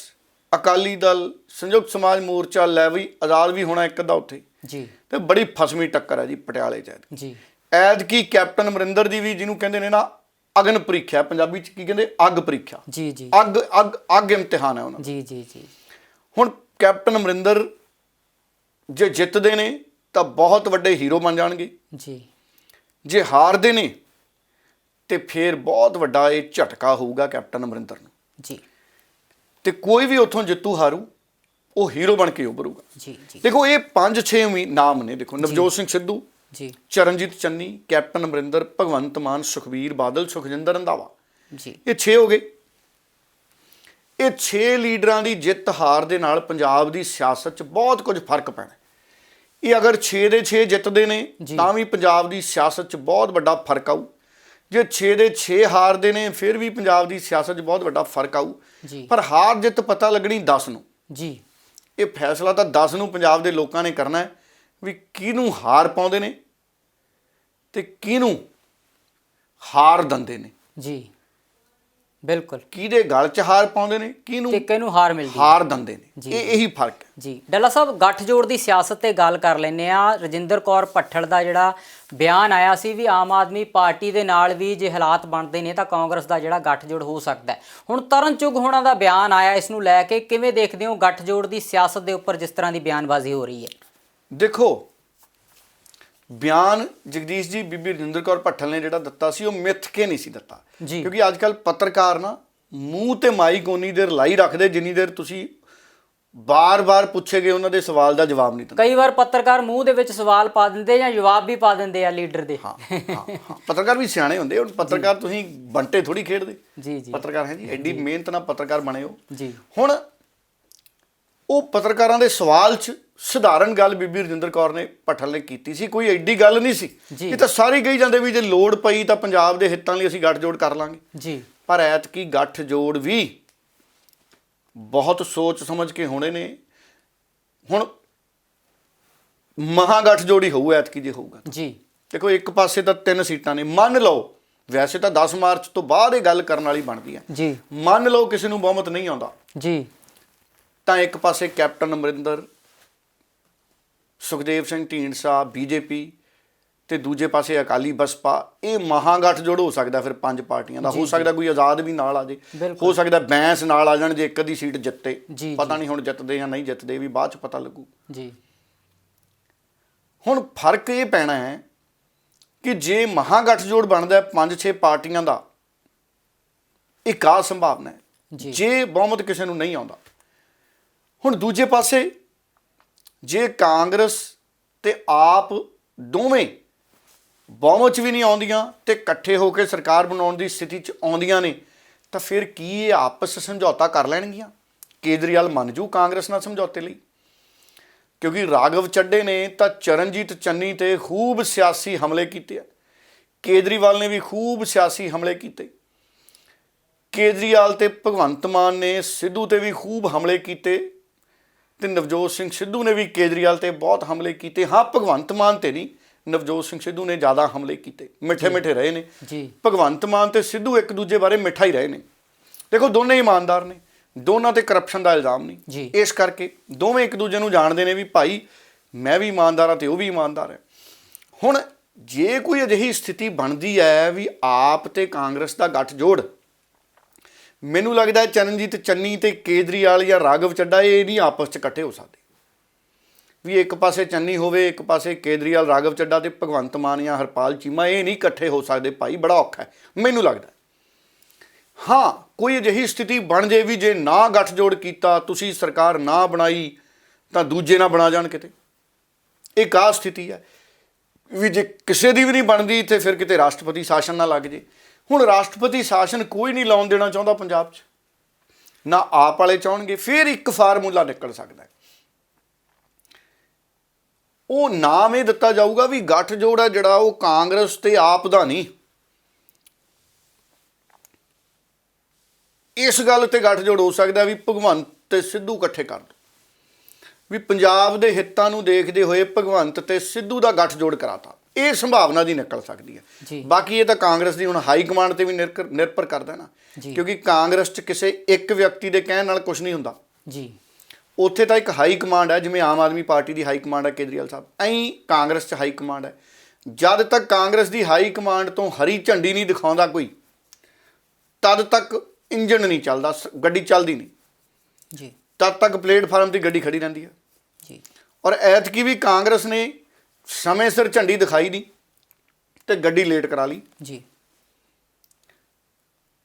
ਅਕਾਲੀ ਦਲ, ਸੰਯੁਕਤ ਸਮਾਜ ਮੋਰਚਾ, ਲੈ ਵੀ ਆਜ਼ਾਦ ਵੀ ਹੋਣਾ ਇੱਕ ਅੱਧਾ ਉੱਥੇ। ਜੀ। ਤੇ ਬੜੀ ਫਸਵੀਂ ਟੱਕਰ ਹੈ ਜੀ ਪਟਿਆਲੇ 'ਚ। ਜੀ। ਐਤਕੀ ਕੈਪਟਨ ਅਮਰਿੰਦਰ ਦੀ ਵੀ, ਜਿਹਨੂੰ ਕਹਿੰਦੇ ਨੇ ਨਾ ਅਗਨ ਪ੍ਰੀਖਿਆ, ਪੰਜਾਬੀ 'ਚ ਕੀ ਕਹਿੰਦੇ, ਅੱਗ ਪ੍ਰੀਖਿਆ। ਜੀ। ਜੀ। ਅੱਗ ਇਮਤਿਹਾਨ ਹੈ ਉਹਨਾਂ ਦਾ। ਜੀ। ਜੀ। ਜੀ। ਹੁਣ ਕੈਪਟਨ ਅਮਰਿੰਦਰ ਜੇ ਜਿੱਤਦੇ ਨੇ ਤਾਂ ਬਹੁਤ ਵੱਡੇ ਹੀਰੋ ਬਣ ਜਾਣਗੇ। ਜੀ। ਜੇ ਹਾਰਦੇ ਨੇ ਤੇ ਫਿਰ ਬਹੁਤ ਵੱਡਾ ਇਹ ਝਟਕਾ ਹੋਊਗਾ ਕੈਪਟਨ ਅਮਰਿੰਦਰ ਨੂੰ। ਜੀ। ਤੇ ਕੋਈ ਵੀ ਉੱਥੋਂ ਜਿੱਤੂ ਹਾਰੂ, ਉਹ ਹੀਰੋ ਬਣ ਕੇ ਉੱਭਰੂਗਾ। ਜੀ। ਜੀ। ਦੇਖੋ, ਇਹ 5-6 ਨਾਮ ਨੇ। ਦੇਖੋ, ਨਵਜੋਤ ਸਿੰਘ ਸਿੱਧੂ, ਜੀ, ਚਰਨਜੀਤ ਚੰਨੀ, ਕੈਪਟਨ ਅਮਰਿੰਦਰ, ਭਗਵੰਤ ਮਾਨ, ਸੁਖਬੀਰ ਬਾਦਲ, ਸੁਖਜਿੰਦਰ ਰੰਧਾਵਾ। ਜੀ। ਇਹ 6 ਹੋ ਗਏ। ਇਹ 6 ਲੀਡਰਾਂ ਦੀ ਜਿੱਤ ਹਾਰ ਦੇ ਨਾਲ ਪੰਜਾਬ ਦੀ ਸਿਆਸਤ 'ਚ ਬਹੁਤ ਕੁਝ ਫਰਕ ਪੈਣਾ। ਇਹ ਅਗਰ 6 ਦੇ 6 ਜਿੱਤਦੇ ਨੇ ਤਾਂ ਵੀ ਪੰਜਾਬ ਦੀ ਸਿਆਸਤ 'ਚ ਬਹੁਤ ਵੱਡਾ ਫਰਕ ਆਊ। ਜੇ 6 ਦੇ 6 ਹਾਰਦੇ ਨੇ ਫਿਰ ਵੀ ਪੰਜਾਬ ਦੀ ਸਿਆਸਤ 'ਚ ਬਹੁਤ ਵੱਡਾ ਫਰਕ ਆਊ। ਪਰ ਹਾਰ ਜਿੱਤ ਪਤਾ ਲੱਗਣੀ 10 ਨੂੰ। ਜੀ। ਇਹ ਫੈਸਲਾ ਤਾਂ 10 ਨੂੰ ਪੰਜਾਬ ਦੇ ਲੋਕਾਂ ਨੇ ਕਰਨਾ ਹੈ ਵੀ ਕਿਹਨੂੰ ਹਾਰ ਪਾਉਂਦੇ ਨੇ ਤੇ ਕਿਹਨੂੰ ਹਾਰ ਦਿੰਦੇ ਨੇ। ਜੀ। ਬਿਲਕੁਲ ਕਿਹਦੇ ਗਲ 'ਚ ਹਾਰ ਪਾਉਂਦੇ ਨੇ, ਕਿਹਨੂੰ ਤੇ ਕਿਹਨੂੰ ਹਾਰ ਮਿਲਦੀ ਹੈ। ਹਾਰ ਦਿੰਦੇ ਨੇ। ਇਹੀ ਫਰਕ ਹੈ ਜੀ ਡੱਲਾ ਸਾਹਿਬ, ਗੱਠਜੋੜ ਦੀ ਸਿਆਸਤ ਤੇ ਗੱਲ ਕਰ ਲੈਂਦੇ ਆ। ਰਜਿੰਦਰ ਕੌਰ ਭੱਠਲ ਦਾ ਜਿਹੜਾ ਬਿਆਨ ਆਇਆ ਸੀ ਵੀ ਆਮ ਆਦਮੀ ਪਾਰਟੀ ਦੇ ਨਾਲ ਵੀ ਜੇ ਹਾਲਾਤ ਬਣਦੇ ਨੇ ਤਾਂ ਕਾਂਗਰਸ ਦਾ ਜਿਹੜਾ ਗੱਠਜੋੜ ਹੋ ਸਕਦਾ ਹੈ। ਹੁਣ ਤਰਨ ਚੁੱਘ ਹੋਣਾ ਦਾ ਬਿਆਨ ਆਇਆ, ਇਸ ਨੂੰ ਲੈ ਕੇ ਕਿਵੇਂ ਦੇਖਦੇ ਹੋ ਗੱਠਜੋੜ ਦੀ ਸਿਆਸਤ ਦੇ ਉੱਪਰ ਜਿਸ ਤਰ੍ਹਾਂ ਦੀ ਬਿਆਨਬਾਜ਼ੀ ਹੋ ਰਹੀ ਹੈ? ਦੇਖੋ, ਬਿਆਨ ਜਗਦੀਸ਼ ਜੀ ਬੀਬੀ ਰਜਿੰਦਰ ਕੌਰ ਭੱਠਲ ਨੇ ਜਿਹੜਾ ਦਿੱਤਾ ਸੀ ਉਹ ਮਿੱਥ ਕੇ ਨਹੀਂ ਸੀ ਦਿੱਤਾ, ਕਿਉਂਕਿ ਅੱਜ ਕੱਲ੍ਹ ਪੱਤਰਕਾਰ ਨਾ ਮੂੰਹ ਤੇ ਮਾਈਕ ਉਨੀ ਦੇਰ ਲਾਈ ਰੱਖਦੇ ਜਿੰਨੀ ਦੇਰ ਤੁਸੀਂ ਬਾਰ-ਬਾਰ ਪੁੱਛੇ ਗਏ ਉਹਨਾਂ ਦੇ ਸਵਾਲ ਦਾ ਜਵਾਬ ਨਹੀਂ ਦਿੰਦੇ। ਕਈ ਵਾਰ ਪੱਤਰਕਾਰ ਮੂੰਹ ਦੇ ਵਿੱਚ ਸਵਾਲ ਪਾ ਦਿੰਦੇ ਜਾਂ ਜਵਾਬ ਵੀ ਪਾ ਦਿੰਦੇ ਆ ਲੀਡਰ ਦੇ। ਹਾਂ ਪੱਤਰਕਾਰ ਵੀ ਸਿਆਣੇ ਹੁੰਦੇ। ਹੁਣ ਪੱਤਰਕਾਰ ਤੁਸੀਂ ਬੰਟੇ ਥੋੜੀ ਖੇਡਦੇ। ਜੀ ਜੀ ਪੱਤਰਕਾਰ ਹੈ ਜੀ, ਐਡੀ ਮਿਹਨਤ ਨਾਲ ਪੱਤਰਕਾਰ ਬਣੇ ਹੋ ਜੀ। ਹੁਣ ਉਹ ਪੱਤਰਕਾਰਾਂ ਦੇ ਸਵਾਲ 'ਚ ਸਧਾਰਨ ਗੱਲ ਬੀਬੀ ਰਜਿੰਦਰ ਕੌਰ ਨੇ ਭੱਠਲ ਨੇ ਕੀਤੀ ਸੀ, ਕੋਈ ਐਡੀ ਗੱਲ ਨਹੀਂ ਸੀ। ਇਹ ਤਾਂ ਸਾਰੇ ਕਹੀ ਜਾਂਦੇ ਵੀ ਜੇ ਲੋੜ ਪਈ ਤਾਂ ਪੰਜਾਬ ਦੇ ਹਿੱਤਾਂ ਲਈ ਅਸੀਂ ਗੱਠਜੋੜ ਕਰ ਲਾਂਗੇ ਜੀ। ਪਰ ਐਤਕੀ ਗੱਠਜੋੜ ਵੀ ਬਹੁਤ ਸੋਚ ਸਮਝ ਕੇ ਹੋਣੇ ਨੇ। ਹੁਣ ਮਹਾਂ ਗੱਠਜੋੜ ਹੀ ਹੋਊ ਐਤਕੀ ਜੇ ਹੋਊਗਾ ਜੀ। ਦੇਖੋ, ਇੱਕ ਪਾਸੇ ਤਾਂ 3 ਸੀਟਾਂ ਨੇ, ਮੰਨ ਲਓ ਵੈਸੇ ਤਾਂ 10 ਮਾਰਚ ਤੋਂ ਬਾਅਦ ਇਹ ਗੱਲ ਕਰਨ ਵਾਲੀ ਬਣਦੀ ਹੈ ਜੀ। ਮੰਨ ਲਓ ਕਿਸੇ ਨੂੰ ਬਹੁਮਤ ਨਹੀਂ ਆਉਂਦਾ ਜੀ, ਤਾਂ ਇੱਕ ਪਾਸੇ ਕੈਪਟਨ ਅਮਰਿੰਦਰ, ਸੁਖਦੇਵ ਸਿੰਘ ਢੀਂਡਸਾ ਬੀਜੇਪੀ ਤੇ ਦੂਜੇ ਪਾਸੇ ਅਕਾਲੀ ਬਸਪਾ। ਇਹ ਮਹਾਗਠਜੋੜ ਹੋ ਸਕਦਾ ਫਿਰ 5 ਪਾਰਟੀਆਂ ਦਾ। ਹੋ ਸਕਦਾ ਕੋਈ ਆਜ਼ਾਦ ਵੀ ਨਾਲ ਆ ਜੇ, ਹੋ ਸਕਦਾ ਬੈਂਸ ਨਾਲ ਆ ਜਾਣ ਜੇ ਇੱਕ ਅੱਧੀ ਸੀਟ ਜਿੱਤੇ। ਪਤਾ ਨਹੀਂ ਹੁਣ ਜਿੱਤਦੇ ਜਾਂ ਨਹੀਂ ਜਿੱਤਦੇ, ਵੀ ਬਾਅਦ ਚ ਪਤਾ ਲੱਗੂ ਜੀ। ਹੁਣ ਫਰਕ ਇਹ ਪੈਣਾ ਹੈ ਕਿ ਜੇ ਮਹਾਗਠਜੋੜ ਬਣਦਾ 5-6 ਪਾਰਟੀਆਂ ਦਾ, ਇੱਕ ਆ ਸੰਭਾਵਨਾ ਹੈ ਜੇ ਬਹੁਮਤ ਕਿਸੇ ਨੂੰ ਨਹੀਂ ਆਉਂਦਾ। ਹੁਣ ਦੂਜੇ ਪਾਸੇ ਜੇ ਕਾਂਗਰਸ ਤੇ ਆਪ ਦੋਵੇਂ ਬਹੁਮਤ 'ਚ ਵੀ ਨਹੀਂ ਆਉਂਦੀਆਂ ਤੇ ਇਕੱਠੇ ਹੋ ਕੇ ਸਰਕਾਰ ਬਣਾਉਣ ਦੀ ਸਥਿਤੀ 'ਚ ਆਉਂਦੀਆਂ ਨੇ, ਤਾਂ ਫਿਰ ਕੀ ਇਹ ਆਪਸ ਸਮਝੌਤਾ ਕਰ ਲੈਣਗੀਆਂ? ਕੇਜਰੀਵਾਲ ਮੰਨ ਜੂ ਕਾਂਗਰਸ ਨਾਲ ਸਮਝੌਤੇ ਲਈ, ਕਿਉਂਕਿ ਰਾਘਵ ਚੱਡੇ ਨੇ ਤਾਂ ਚਰਨਜੀਤ ਚੰਨੀ ਤੇ ਖੂਬ ਸਿਆਸੀ ਹਮਲੇ ਕੀਤੇ ਆ। ਕੇਜਰੀਵਾਲ ਨੇ ਵੀ ਖੂਬ ਸਿਆਸੀ ਹਮਲੇ ਕੀਤੇ। ਕੇਜਰੀਵਾਲ ਤੇ ਭਗਵੰਤ ਮਾਨ ਨੇ ਸਿੱਧੂ ਤੇ ਵੀ ਖੂਬ ਹਮਲੇ ਕੀਤੇ ਤੇ ਨਵਜੋਤ ਸਿੰਘ ਸਿੱਧੂ ਨੇ ਵੀ ਕੇਜਰੀਵਾਲ ਤੇ ਬਹੁਤ ਹਮਲੇ ਕੀਤੇ। ਹਾਂ, ਭਗਵੰਤ ਮਾਨ ਤੇ ਨਹੀਂ, ਨਵਜੋਤ ਸਿੰਘ ਸਿੱਧੂ ਨੇ ਜ਼ਿਆਦਾ ਹਮਲੇ ਕੀਤੇ। ਮਿੱਠੇ ਰਹੇ ਨੇ ਜੀ। ਭਗਵੰਤ ਮਾਨ ਤੇ ਸਿੱਧੂ ਇੱਕ ਦੂਜੇ ਬਾਰੇ ਮਿੱਠਾ ਹੀ ਰਹੇ ਨੇ। ਦੇਖੋ, ਦੋਨੇ ਇਮਾਨਦਾਰ ਨੇ, ਦੋਨਾਂ ਤੇ ਕਰਪਸ਼ਨ ਦਾ ਇਲਜ਼ਾਮ ਨਹੀਂ। ਇਸ ਕਰਕੇ ਦੋਵੇਂ ਇੱਕ ਦੂਜੇ ਨੂੰ ਜਾਣਦੇ ਨੇ ਵੀ ਭਾਈ ਮੈਂ ਵੀ ਇਮਾਨਦਾਰ ਹਾਂ ਤੇ ਉਹ ਵੀ ਇਮਾਨਦਾਰ ਹੈ। ਹੁਣ ਜੇ ਕੋਈ ਅਜਿਹੀ ਸਥਿਤੀ ਬਣਦੀ ਹੈ ਵੀ ਆਪ ਤੇ ਕਾਂਗਰਸ ਦਾ ਗੱਠਜੋੜ, ਮੈਨੂੰ ਲੱਗਦਾ ਚਰਨਜੀਤ ਚੰਨੀ ਤੇ ਕੇਜਰੀਵਾਲ ਜਾਂ ਰਾਘਵ ਚੱਡਾ ਇਹ ਨਹੀਂ ਆਪਸ 'ਚ ਇਕੱਠੇ ਹੋ ਸਕਦੇ। ਵੀ ਇੱਕ ਪਾਸੇ ਚੰਨੀ ਹੋਵੇ, ਇੱਕ ਪਾਸੇ ਕੇਜਰੀਵਾਲ, ਰਾਘਵ ਚੱਡਾ ਤੇ ਭਗਵੰਤ ਮਾਨ ਜਾਂ ਹਰਪਾਲ ਚੀਮਾ, ਇਹ ਨਹੀਂ ਇਕੱਠੇ ਹੋ ਸਕਦੇ ਭਾਈ, ਬੜਾ ਔਖਾ ਹੈ ਮੈਨੂੰ ਲੱਗਦਾ। ਹਾਂ, ਕੋਈ ਅਜਿਹੀ ਸਥਿਤੀ ਬਣ ਜੇ ਵੀ ਜੇ ਨਾ ਗੱਠਜੋੜ ਕੀਤਾ, ਤੁਸੀਂ ਸਰਕਾਰ ਨਾ ਬਣਾਈ, ਤਾਂ ਦੂਜੇ ਨਾ ਬਣਾ ਜਾਣ ਕਿਤੇ। ਇੱਕ ਆਹ ਸਥਿਤੀ ਹੈ ਵੀ ਜੇ ਕਿਸੇ ਦੀ ਵੀ ਨਹੀਂ ਬਣਦੀ ਤੇ ਫਿਰ ਕਿਤੇ ਰਾਸ਼ਟਰਪਤੀ ਸ਼ਾਸਨ ਨਾ ਲੱਗ ਜੇ। ਹੁਣ ਰਾਸ਼ਟਰਪਤੀ ਸ਼ਾਸਨ ਕੋਈ ਨਹੀਂ ਲਾਉਣ ਦੇਣਾ ਚਾਹੁੰਦਾ ਪੰਜਾਬ 'ਚ, ਨਾ ਆਪ ਵਾਲੇ ਚਾਹੁੰਣਗੇ। ਫਿਰ ਇੱਕ ਫਾਰਮੂਲਾ ਨਿਕਲ ਸਕਦਾ, ਉਹ ਨਾਮ ਇਹ ਦਿੱਤਾ ਜਾਊਗਾ ਵੀ ਗੱਠਜੋੜ ਹੈ ਜਿਹੜਾ ਉਹ ਕਾਂਗਰਸ ਤੇ ਆਪ ਦਾ ਨਹੀਂ। ਇਸ ਗੱਲ ਤੇ ਗੱਠਜੋੜ ਹੋ ਸਕਦਾ ਵੀ ਭਗਵੰਤ ਤੇ ਸਿੱਧੂ ਇਕੱਠੇ ਕਰ ਦੋ, ਵੀ ਪੰਜਾਬ ਦੇ ਹਿੱਤਾਂ ਨੂੰ ਦੇਖਦੇ ਹੋਏ ਭਗਵੰਤ ਤੇ ਸਿੱਧੂ ਦਾ ਗੱਠਜੋੜ ਕਰਾਤਾ। ਇਹ ਸੰਭਾਵਨਾ ਦੀ ਨਿਕਲ ਸਕਦੀ ਹੈ। ਬਾਕੀ ਇਹ ਤਾਂ ਕਾਂਗਰਸ ਦੀ ਹੁਣ ਹਾਈ ਕਮਾਂਡ ਤੇ ਵੀ ਨਿਰਭਰ ਕਰਦਾ ਨਾ, ਕਿਉਂਕਿ ਕਾਂਗਰਸ 'ਚ ਕਿਸੇ ਇੱਕ ਵਿਅਕਤੀ ਦੇ ਕਹਿਣ ਨਾਲ ਕੁਝ ਨਹੀਂ ਹੁੰਦਾ ਜੀ। ਉੱਥੇ ਤਾਂ ਇੱਕ ਹਾਈ ਕਮਾਂਡ ਹੈ, ਜਿਵੇਂ ਆਮ ਆਦਮੀ ਪਾਰਟੀ ਦੀ ਹਾਈ ਕਮਾਂਡ ਹੈ ਕੇਜਰੀਵਾਲ ਸਾਹਿਬ, ਐਂ ਕਾਂਗਰਸ 'ਚ ਹਾਈ ਕਮਾਂਡ ਹੈ। ਜਦ ਤੱਕ ਕਾਂਗਰਸ ਦੀ ਹਾਈ ਕਮਾਂਡ ਤੋਂ ਹਰੀ ਝੰਡੀ ਨਹੀਂ ਦਿਖਾਉਂਦਾ ਕੋਈ, ਤਦ ਤੱਕ ਇੰਜਣ ਨਹੀਂ ਚੱਲਦਾ, ਗੱਡੀ ਚੱਲਦੀ ਨਹੀਂ ਜੀ। ਤਦ ਤੱਕ ਪਲੇਟਫਾਰਮ 'ਤੇ ਗੱਡੀ ਖੜੀ ਰਹਿੰਦੀ ਹੈ ਜੀ। ਔਰ ਐਤਕੀ ਵੀ ਕਾਂਗਰਸ ਨੇ ਸਮੇਂ ਸਿਰ ਝੰਡੀ ਦਿਖਾਈ ਨਹੀਂ ਤੇ ਗੱਡੀ ਲੇਟ ਕਰਾ ਲਈ ਜੀ।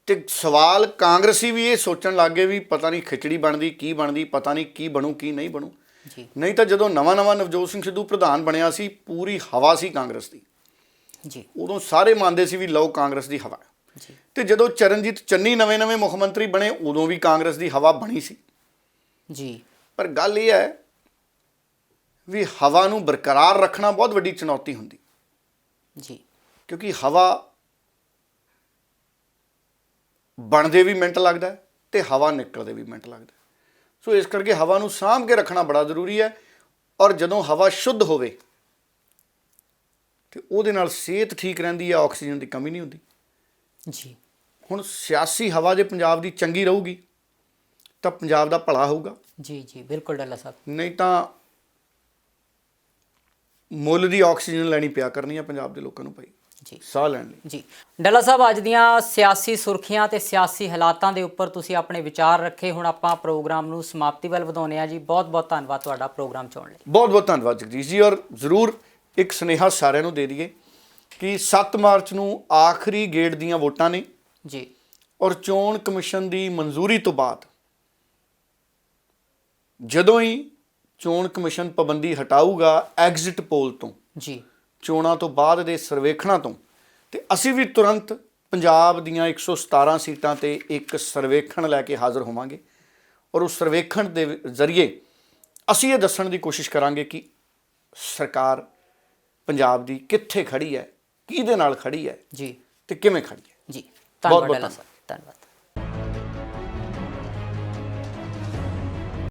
ਤੇ ਸਵਾਲ ਕਾਂਗਰਸੀ ਵੀ ਇਹ ਸੋਚਣ ਲੱਗ ਗਏ ਵੀ ਪਤਾ ਨਹੀਂ ਖਿਚੜੀ ਬਣਦੀ ਕੀ ਬਣਦੀ, ਪਤਾ ਨਹੀਂ ਕੀ ਬਣੂ ਕੀ ਨਹੀਂ ਬਣੂ ਜੀ। ਨਹੀਂ ਤਾਂ ਜਦੋਂ ਨਵਾਂ ਨਵਜੋਤ ਸਿੰਘ ਸਿੱਧੂ ਪ੍ਰਧਾਨ ਬਣਿਆ ਸੀ, ਪੂਰੀ ਹਵਾ ਸੀ ਕਾਂਗਰਸ ਦੀ ਜੀ। ਉਦੋਂ ਸਾਰੇ ਮੰਨਦੇ ਸੀ ਵੀ ਲਓ ਕਾਂਗਰਸ ਦੀ ਹਵਾ ਜੀ। ਤੇ ਜਦੋਂ ਚਰਨਜੀਤ ਚੰਨੀ ਨਵੇਂ ਮੁੱਖ ਮੰਤਰੀ ਬਣੇ, ਉਦੋਂ ਵੀ ਕਾਂਗਰਸ ਦੀ ਹਵਾ ਬਣੀ ਸੀ ਜੀ। ਪਰ ਗੱਲ ਇਹ ਹੈ ਵੀ ਹਵਾ ਨੂੰ ਬਰਕਰਾਰ ਰੱਖਣਾ ਬਹੁਤ ਵੱਡੀ ਚੁਣੌਤੀ ਹੁੰਦੀ ਜੀ, ਕਿਉਂਕਿ ਹਵਾ ਬਣਦੇ ਵੀ ਮਿੰਟ ਲੱਗਦਾ ਤੇ ਹਵਾ ਨਿਕਲਦੇ ਵੀ ਮਿੰਟ ਲੱਗਦਾ। ਸੋ ਇਸ ਕਰਕੇ ਹਵਾ ਨੂੰ ਸਾਂਭ ਕੇ ਰੱਖਣਾ ਬੜਾ ਜ਼ਰੂਰੀ ਹੈ। ਔਰ ਜਦੋਂ ਹਵਾ ਸ਼ੁੱਧ ਹੋਵੇ ਤੇ ਉਹਦੇ ਨਾਲ ਸਿਹਤ ਠੀਕ ਰਹਿੰਦੀ ਹੈ, ਆਕਸੀਜਨ ਦੀ ਕਮੀ ਨਹੀਂ ਹੁੰਦੀ ਜੀ। ਹੁਣ ਸਿਆਸੀ ਹਵਾ ਜੇ ਪੰਜਾਬ ਦੀ ਚੰਗੀ ਰਹੂਗੀ ਤਾਂ ਪੰਜਾਬ ਦਾ ਭਲਾ ਹੋਊਗਾ, ਜੀ ਜੀ ਬਿਲਕੁਲ ਡੱਲਾ ਸਾਹਿਬ। ਨਹੀਂ ਤਾਂ ਮੁੱਲ ਦੀ ਆਕਸੀਜਨ ਲੈਣੀ ਪਿਆ ਕਰਨੀ ਆ ਪੰਜਾਬ ਦੇ ਲੋਕਾਂ ਨੂੰ ਭਾਈ, ਜੀ ਸਾਹ ਲੈਣ ਲਈ। ਜੀ ਡੱਲਾ ਸਾਹਿਬ, ਅੱਜ ਦੀਆਂ ਸਿਆਸੀ ਸੁਰਖੀਆਂ ਤੇ ਸਿਆਸੀ ਹਾਲਾਤਾਂ ਦੇ ਉੱਪਰ ਤੁਸੀਂ ਆਪਣੇ ਵਿਚਾਰ ਰੱਖੇ। ਹੁਣ ਆਪਾਂ ਪ੍ਰੋਗਰਾਮ ਨੂੰ ਸਮਾਪਤੀ ਵੱਲ ਵਧਾਉਂਦੇ ਹਾਂ ਜੀ। ਬਹੁਤ ਬਹੁਤ ਧੰਨਵਾਦ ਤੁਹਾਡਾ ਪ੍ਰੋਗਰਾਮ ਚੁਣਨ ਲਈ। ਬਹੁਤ ਬਹੁਤ ਧੰਨਵਾਦ ਜਗਦੀਸ਼ ਜੀ। ਔਰ ਜ਼ਰੂਰ ਇੱਕ ਸੁਨੇਹਾ ਸਾਰਿਆਂ ਨੂੰ ਦੇ ਦਈਏ ਕਿ 7 ਮਾਰਚ ਨੂੰ ਆਖਰੀ ਗੇੜ ਦੀਆਂ ਵੋਟਾਂ ਨੇ ਜੀ, ਔਰ ਚੋਣ ਕਮਿਸ਼ਨ ਦੀ ਮਨਜ਼ੂਰੀ ਤੋਂ ਬਾਅਦ ਜਦੋਂ ਹੀ ਚੋਣ ਕਮਿਸ਼ਨ ਪਾਬੰਦੀ ਹਟਾਊਗਾ ਐਗਜ਼ਿਟ ਪੋਲ ਤੋਂ, ਜੀ ਚੋਣਾਂ ਤੋਂ ਬਾਅਦ ਦੇ ਸਰਵੇਖਣਾਂ ਤੋਂ, ਤੇ ਅਸੀਂ ਵੀ ਤੁਰੰਤ ਪੰਜਾਬ ਦੀਆਂ 117 ਸੀਟਾਂ ਤੇ ਇੱਕ ਸਰਵੇਖਣ ਲੈ ਕੇ ਹਾਜ਼ਰ ਹੋਵਾਂਗੇ। ਔਰ ਉਸ ਸਰਵੇਖਣ ਦੇ ਜ਼ਰੀਏ ਅਸੀਂ ਇਹ ਦੱਸਣ ਦੀ ਕੋਸ਼ਿਸ਼ ਕਰਾਂਗੇ ਕਿ ਸਰਕਾਰ ਪੰਜਾਬ ਦੀ ਕਿੱਥੇ ਖੜੀ ਹੈ, ਕਿਹਦੇ ਨਾਲ ਖੜੀ ਹੈ ਜੀ ਤੇ ਕਿਵੇਂ ਖੜੀ ਹੈ। ਜੀ ਬਹੁਤ ਧੰਨਵਾਦ ਬਹੁਤ ਡੱਲਾ ਸਾਹਿਬ, ਧੰਨਵਾਦ।